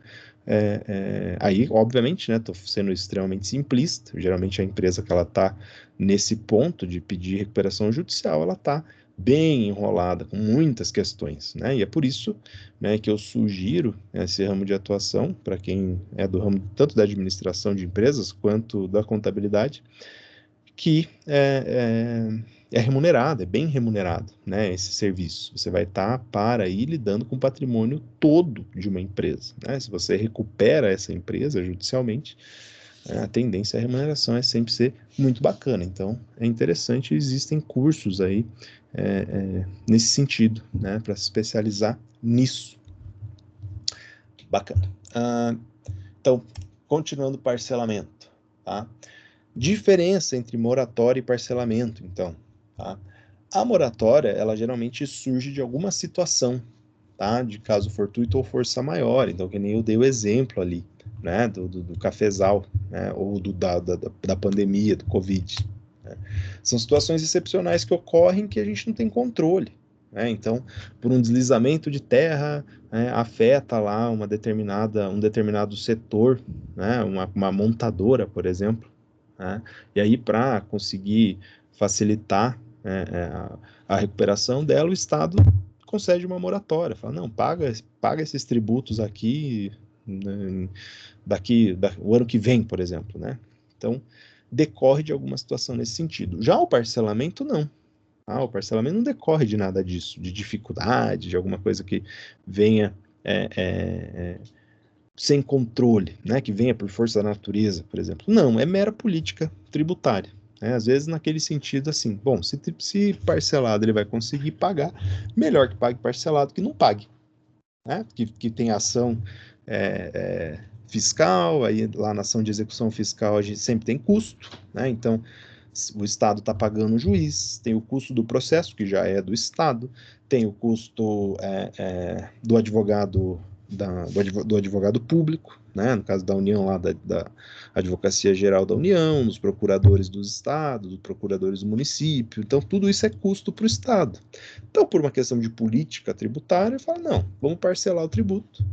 aí, obviamente, né, estou sendo extremamente simplista, geralmente a empresa que ela está nesse ponto de pedir recuperação judicial, ela está bem enrolada, com muitas questões, né, e é por isso, né, que eu sugiro esse ramo de atuação para quem é do ramo tanto da administração de empresas quanto da contabilidade, que é remunerado, é bem remunerado, né, esse serviço. Você vai estar para ir lidando com o patrimônio todo de uma empresa, né? Se você recupera essa empresa judicialmente, A tendência à remuneração é sempre ser muito bacana. Então, é interessante, existem cursos aí nesse sentido, né, para se especializar nisso. Bacana. Então, continuando o parcelamento, tá? Diferença entre moratória e parcelamento, então, tá? A moratória, ela geralmente surge de alguma situação, tá? De caso fortuito ou força maior, então, que nem eu dei o exemplo ali, né? Do cafezal, né? Ou da pandemia, do Covid, né? São situações excepcionais que ocorrem que a gente não tem controle, né? Então, por um deslizamento de terra, né, afeta lá um determinado setor, né? Uma montadora, por exemplo, né? E aí, para conseguir facilitar, né, a recuperação dela, o Estado concede uma moratória, fala, não, paga esses tributos aqui, né, o ano que vem, por exemplo, né? Então, decorre de alguma situação nesse sentido. Já o parcelamento, não. O parcelamento não decorre de nada disso, de dificuldade, de alguma coisa que venha sem controle, né? Que venha por força da natureza, por exemplo. Não, é mera política tributária. Né? Às vezes, naquele sentido, assim, bom, se parcelado ele vai conseguir pagar, melhor que pague parcelado que não pague. Né? Que tem ação fiscal, aí lá na ação de execução fiscal a gente sempre tem custo, né? Então o Estado está pagando o juiz, tem o custo do processo, que já é do Estado, tem o custo do advogado do advogado público, né? No caso da União, lá da Advocacia Geral da União, dos procuradores dos estados, dos procuradores do município. Então, tudo isso é custo para o Estado. Então, por uma questão de política tributária, fala, não, vamos parcelar o tributo,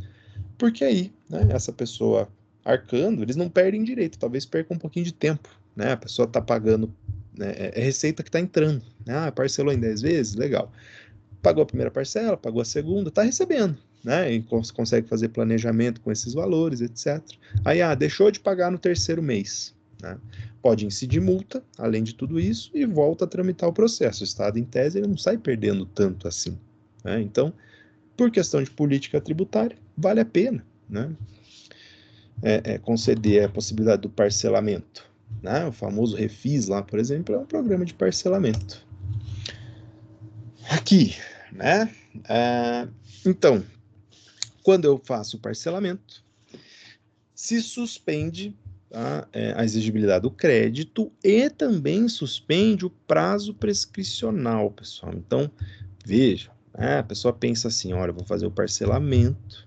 porque aí, né, essa pessoa arcando, eles não perdem direito, talvez percam um pouquinho de tempo, né? A pessoa está pagando, né, receita que está entrando, né? Parcelou em 10 vezes, legal. Pagou a primeira parcela, pagou a segunda, está recebendo, né? E consegue fazer planejamento com esses valores, etc. Aí, deixou de pagar no terceiro mês, né? Pode incidir multa, além de tudo isso, e volta a tramitar o processo. O Estado, em tese, ele não sai perdendo tanto assim, né? Então, por questão de política tributária, vale a pena, né? Conceder a possibilidade do parcelamento, né? O famoso Refis lá, por exemplo, é um programa de parcelamento. Aqui, né? Então, quando eu faço o parcelamento, se suspende a exigibilidade do crédito e também suspende o prazo prescricional, pessoal. Então, veja, a pessoa pensa assim, olha, eu vou fazer o parcelamento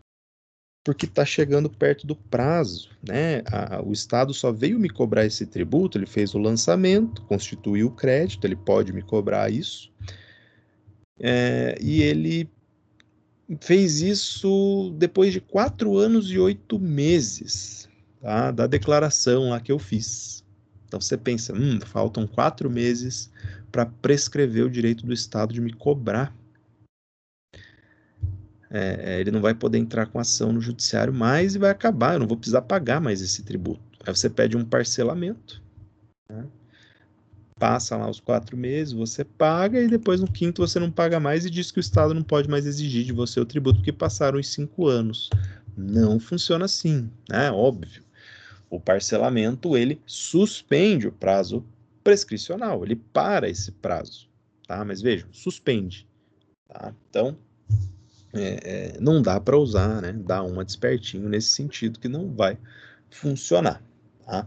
porque está chegando perto do prazo, né? O Estado só veio me cobrar esse tributo, ele fez o lançamento, constituiu o crédito, ele pode me cobrar isso, e ele fez isso depois de 4 anos e 8 meses, tá? Da declaração lá que eu fiz. Então você pensa, faltam 4 meses para prescrever o direito do Estado de me cobrar. Ele não vai poder entrar com ação no judiciário mais e vai acabar, eu não vou precisar pagar mais esse tributo. Aí você pede um parcelamento, né? Passa lá os 4 meses, você paga e depois no quinto você não paga mais e diz que o Estado não pode mais exigir de você o tributo porque passaram os 5 anos. Não funciona assim, né? Óbvio. O parcelamento, ele suspende o prazo prescricional, ele para esse prazo, tá? Mas vejam, suspende, tá? Então, não dá para usar, né? Dá uma despertinho nesse sentido que não vai funcionar, tá?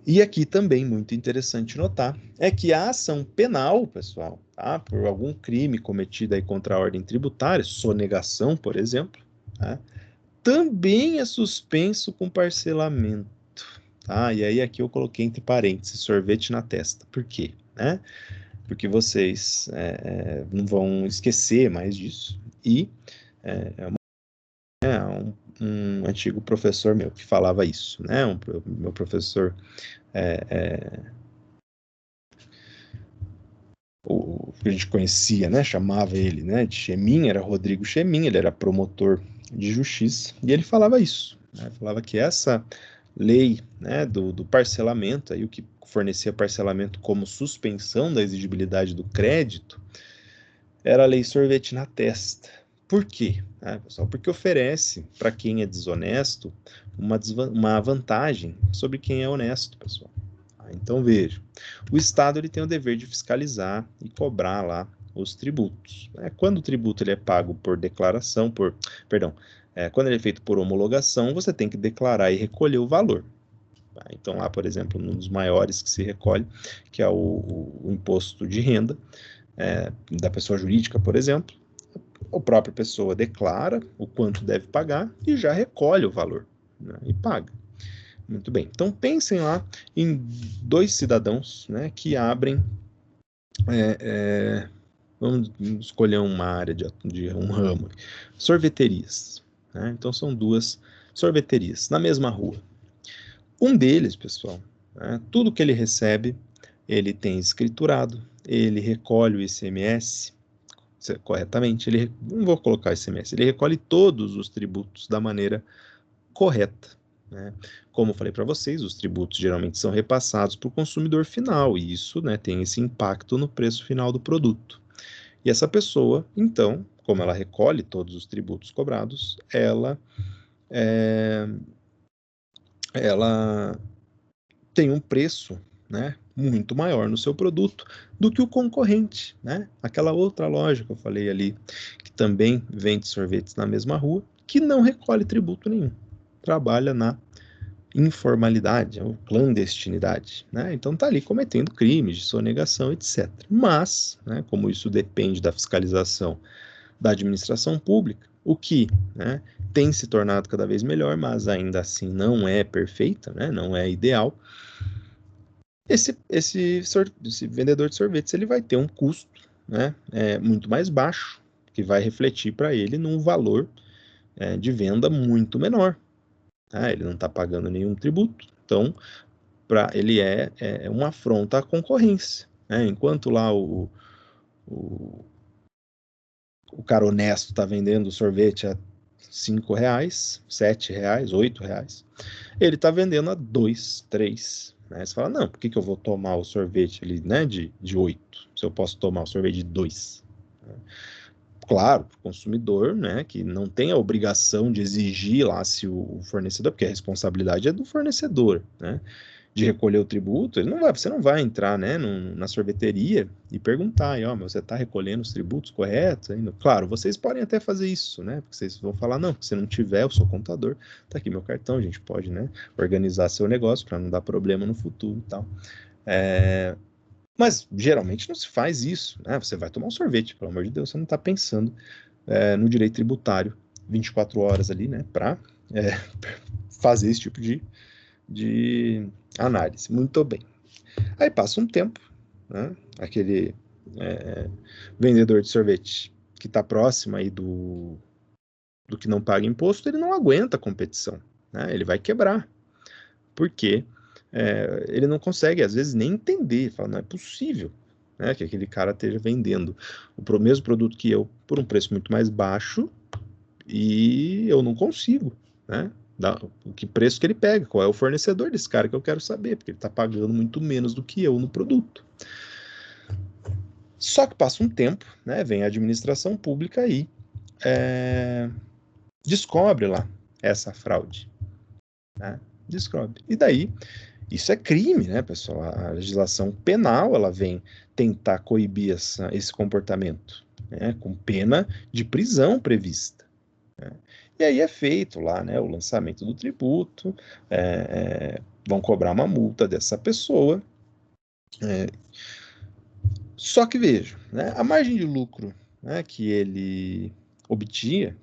E aqui também, muito interessante notar, é que a ação penal, pessoal, tá? Por algum crime cometido aí contra a ordem tributária, sonegação, por exemplo, tá? Também é suspenso com parcelamento, tá? E aí aqui eu coloquei entre parênteses, sorvete na testa. Por quê? Né? Porque vocês não vão esquecer mais disso. E um antigo professor meu que falava isso, né? Meu professor o que a gente conhecia, né? Chamava ele, né? De Chemin, era Rodrigo Chemin, ele era promotor de justiça e ele falava isso, né? Falava que essa lei, né, do parcelamento, aí o que fornecia parcelamento como suspensão da exigibilidade do crédito, era a lei sorvete na testa. Por quê? né, pessoal? Porque oferece para quem é desonesto uma vantagem sobre quem é honesto, pessoal. Então, veja, o Estado ele tem o dever de fiscalizar e cobrar lá os tributos. Quando o tributo ele é pago por declaração, quando ele é feito por homologação, você tem que declarar e recolher o valor. Então, lá, por exemplo, um dos maiores que se recolhe, que é o imposto de renda da pessoa jurídica, por exemplo, a própria pessoa declara o quanto deve pagar e já recolhe o valor, né, e paga. Muito bem. Então, pensem lá em 2 cidadãos, né, que abrem, vamos escolher uma área de um ramo, sorveterias. Né? Então, são 2 sorveterias na mesma rua. Um deles, pessoal, né, tudo que ele recebe, ele tem escriturado, ele recolhe o ICMS corretamente, não vou colocar ICMS, ele recolhe todos os tributos da maneira correta. Né? Como eu falei para vocês, os tributos geralmente são repassados para o consumidor final, e isso, né, tem esse impacto no preço final do produto. E essa pessoa, então, como ela recolhe todos os tributos cobrados, ela tem um preço, né, muito maior no seu produto do que o concorrente, né? Aquela outra loja que eu falei ali, que também vende sorvetes na mesma rua, que não recolhe tributo nenhum, trabalha na informalidade, ou clandestinidade, né? Então tá ali cometendo crimes de sonegação, etc. Mas, né, como isso depende da fiscalização da administração pública, o que, né, tem se tornado cada vez melhor, mas ainda assim não é perfeita, né, não é ideal. Esse vendedor de sorvetes ele vai ter um custo, né, muito mais baixo, que vai refletir para ele num valor de venda muito menor. Ele não está pagando nenhum tributo, então ele é uma afronta à concorrência. Né? Enquanto lá o cara honesto está vendendo sorvete a R$5, R$7, R$8, ele está vendendo a 2, 3. Né? Você fala, não, por que eu vou tomar o sorvete ali, né, de 8, se eu posso tomar o sorvete de 2? Claro, para o consumidor, né, que não tem a obrigação de exigir lá se o fornecedor, porque a responsabilidade é do fornecedor, né, de recolher o tributo, você não vai entrar, né, na sorveteria e perguntar, você está recolhendo os tributos corretos? Claro, vocês podem até fazer isso, né, porque vocês vão falar, não, se não tiver, eu sou contador, tá aqui meu cartão, a gente pode, né, organizar seu negócio para não dar problema no futuro e tal. Mas geralmente não se faz isso, né? Você vai tomar um sorvete, pelo amor de Deus, você não está pensando no direito tributário 24 horas ali, né? Para fazer esse tipo de análise. Muito bem. Aí passa um tempo, né? Aquele vendedor de sorvete que está próximo aí do que não paga imposto, ele não aguenta a competição, né? Ele vai quebrar. Por quê? Ele não consegue, às vezes, nem entender. Fala, não é possível, né, que aquele cara esteja vendendo o mesmo produto que eu por um preço muito mais baixo e eu não consigo, né? Que preço que ele pega, qual é o fornecedor desse cara que eu quero saber, porque ele está pagando muito menos do que eu no produto. Só que passa um tempo, né, vem a administração pública aí, descobre lá essa fraude, né? Descobre. E daí isso é crime, né, pessoal? A legislação penal, ela vem tentar coibir esse comportamento, né, com pena de prisão prevista. Né? E aí é feito lá, né, o lançamento do tributo, vão cobrar uma multa dessa pessoa. Só que veja, né, a margem de lucro, né, que ele obtinha,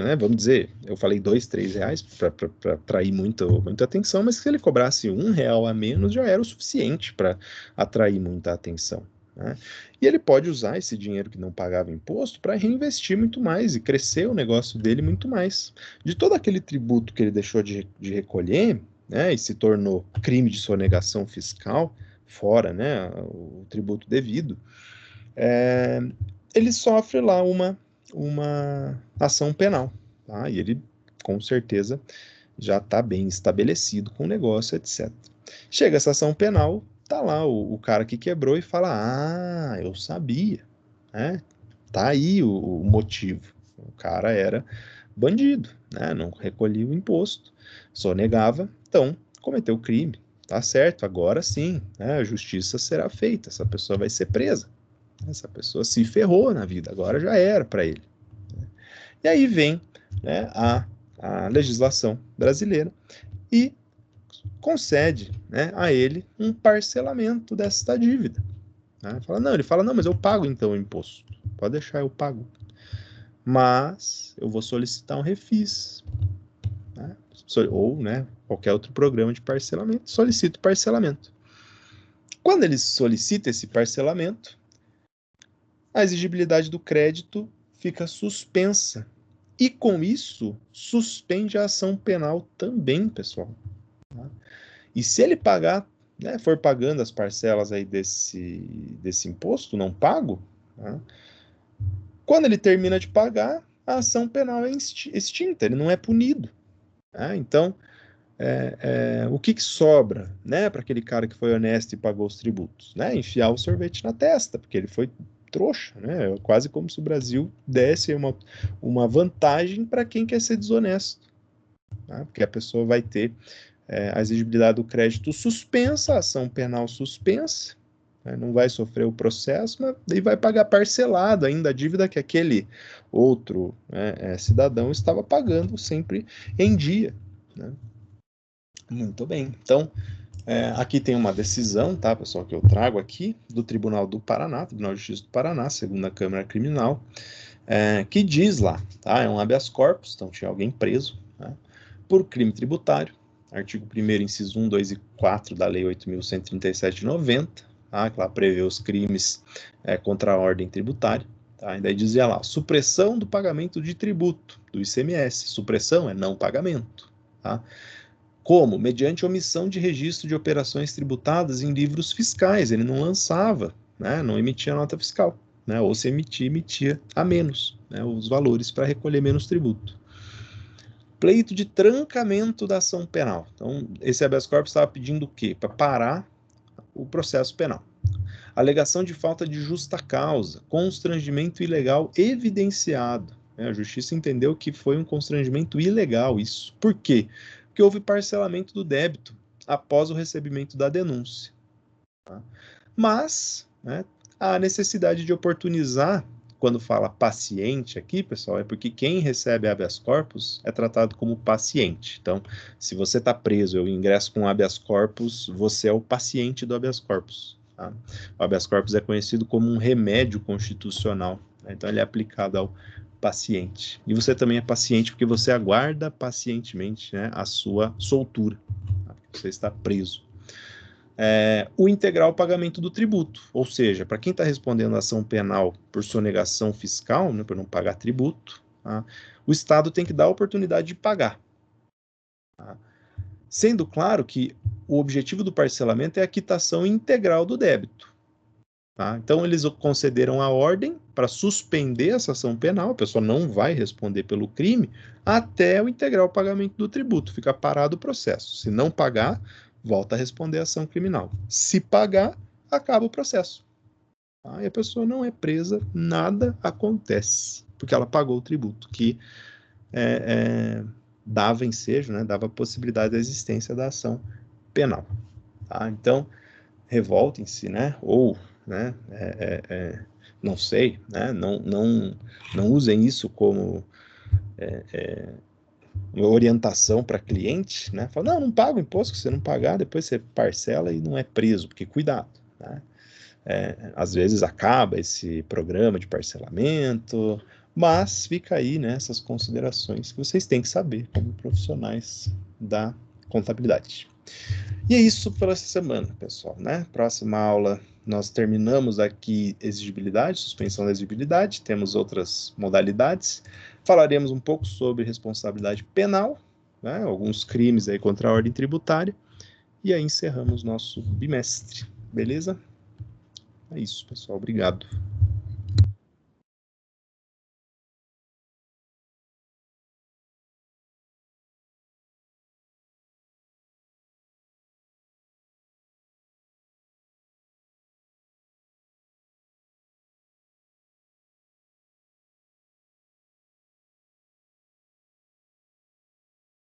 né, vamos dizer, eu falei R$2, R$3 para atrair muita atenção, mas se ele cobrasse R$1 a menos já era o suficiente para atrair muita atenção. Né? E ele pode usar esse dinheiro que não pagava imposto para reinvestir muito mais e crescer o negócio dele muito mais. De todo aquele tributo que ele deixou de recolher, né, e se tornou crime de sonegação fiscal, fora, né, o tributo devido, ele sofre lá uma ação penal, tá? E ele, com certeza, já está bem estabelecido com o negócio, etc. Chega essa ação penal, tá lá o cara que quebrou e fala, eu sabia, né? Tá aí o motivo. O cara era bandido, né? Não recolhia o imposto, sonegava, então cometeu crime. Tá certo, agora sim, né? A justiça será feita, essa pessoa vai ser presa. Essa pessoa se ferrou na vida, agora já era para ele. E aí vem, né, a legislação brasileira e concede, né, a ele um parcelamento desta dívida. Né? Ele fala, não, mas eu pago então o imposto. Pode deixar, eu pago. Mas eu vou solicitar um refis. Né? Ou, né, qualquer outro programa de parcelamento, solicito parcelamento. Quando ele solicita esse parcelamento, a exigibilidade do crédito fica suspensa. E com isso, suspende a ação penal também, pessoal. E se ele pagar, né, for pagando as parcelas aí desse imposto não pago, né, quando ele termina de pagar, a ação penal é extinta, ele não é punido. Né? Então, o que sobra, né, para aquele cara que foi honesto e pagou os tributos? Né? Enfiar o sorvete na testa, porque ele foi trouxa, né? Quase como se o Brasil desse uma vantagem para quem quer ser desonesto. Né? Porque a pessoa vai ter a exigibilidade do crédito suspensa, a ação penal suspensa, né? Não vai sofrer o processo, mas daí vai pagar parcelado ainda a dívida que aquele outro, né, cidadão estava pagando sempre em dia. Né? Muito bem. Então, aqui tem uma decisão, tá, pessoal, que eu trago aqui do Tribunal do Paraná, Tribunal de Justiça do Paraná, segunda Câmara Criminal, que diz lá, tá, é um habeas corpus, então tinha alguém preso, né, por crime tributário, artigo 1º, inciso 1, 2 e 4 da Lei 8.137 de 90, tá, que lá prevê os crimes contra a ordem tributária, tá, e daí dizia lá, supressão do pagamento de tributo, do ICMS, supressão é não pagamento, tá, como? Mediante omissão de registro de operações tributadas em livros fiscais. Ele não lançava, né? Não emitia nota fiscal. Né? Ou se emitia a menos, né? Os valores para recolher menos tributo. Pleito de trancamento da ação penal. Então, esse habeas corpus estava pedindo o quê? Para parar o processo penal. Alegação de falta de justa causa, constrangimento ilegal evidenciado. A justiça entendeu que foi um constrangimento ilegal isso. Por quê? Porque houve parcelamento do débito após o recebimento da denúncia. Tá? Mas, né, a necessidade de oportunizar, quando fala paciente aqui, pessoal, é porque quem recebe habeas corpus é tratado como paciente. Então, se você está preso, eu ingresso com habeas corpus, você é o paciente do habeas corpus. Tá? O habeas corpus é conhecido como um remédio constitucional, né? Então ele é aplicado ao paciente. E você também é paciente porque você aguarda pacientemente, né, a sua soltura. Tá? Você está preso. O integral pagamento do tributo, ou seja, para quem está respondendo a ação penal por sonegação fiscal, né, por não pagar tributo, tá? O Estado tem que dar a oportunidade de pagar. Tá? Sendo claro que o objetivo do parcelamento é a quitação integral do débito. Tá? Então, eles concederam a ordem para suspender essa ação penal, a pessoa não vai responder pelo crime, até o integral pagamento do tributo, fica parado o processo. Se não pagar, volta a responder a ação criminal. Se pagar, acaba o processo. Tá? E a pessoa não é presa, nada acontece, porque ela pagou o tributo, que dava ensejo, né, dava possibilidade da existência da ação penal. Tá? Então, revoltem-se, né, ou né, não sei, né, não usem isso como uma orientação para cliente, né, fala, não paga o imposto, que você não pagar, depois você parcela e não é preso, porque cuidado, né, às vezes acaba esse programa de parcelamento, mas fica aí, né, essas considerações que vocês têm que saber como profissionais da contabilidade. E é isso para essa semana, pessoal, né? Próxima aula nós terminamos aqui exigibilidade, suspensão da exigibilidade, temos outras modalidades. Falaremos um pouco sobre responsabilidade penal, né? Alguns crimes aí contra a ordem tributária, e aí encerramos nosso bimestre, beleza? É isso, pessoal, obrigado.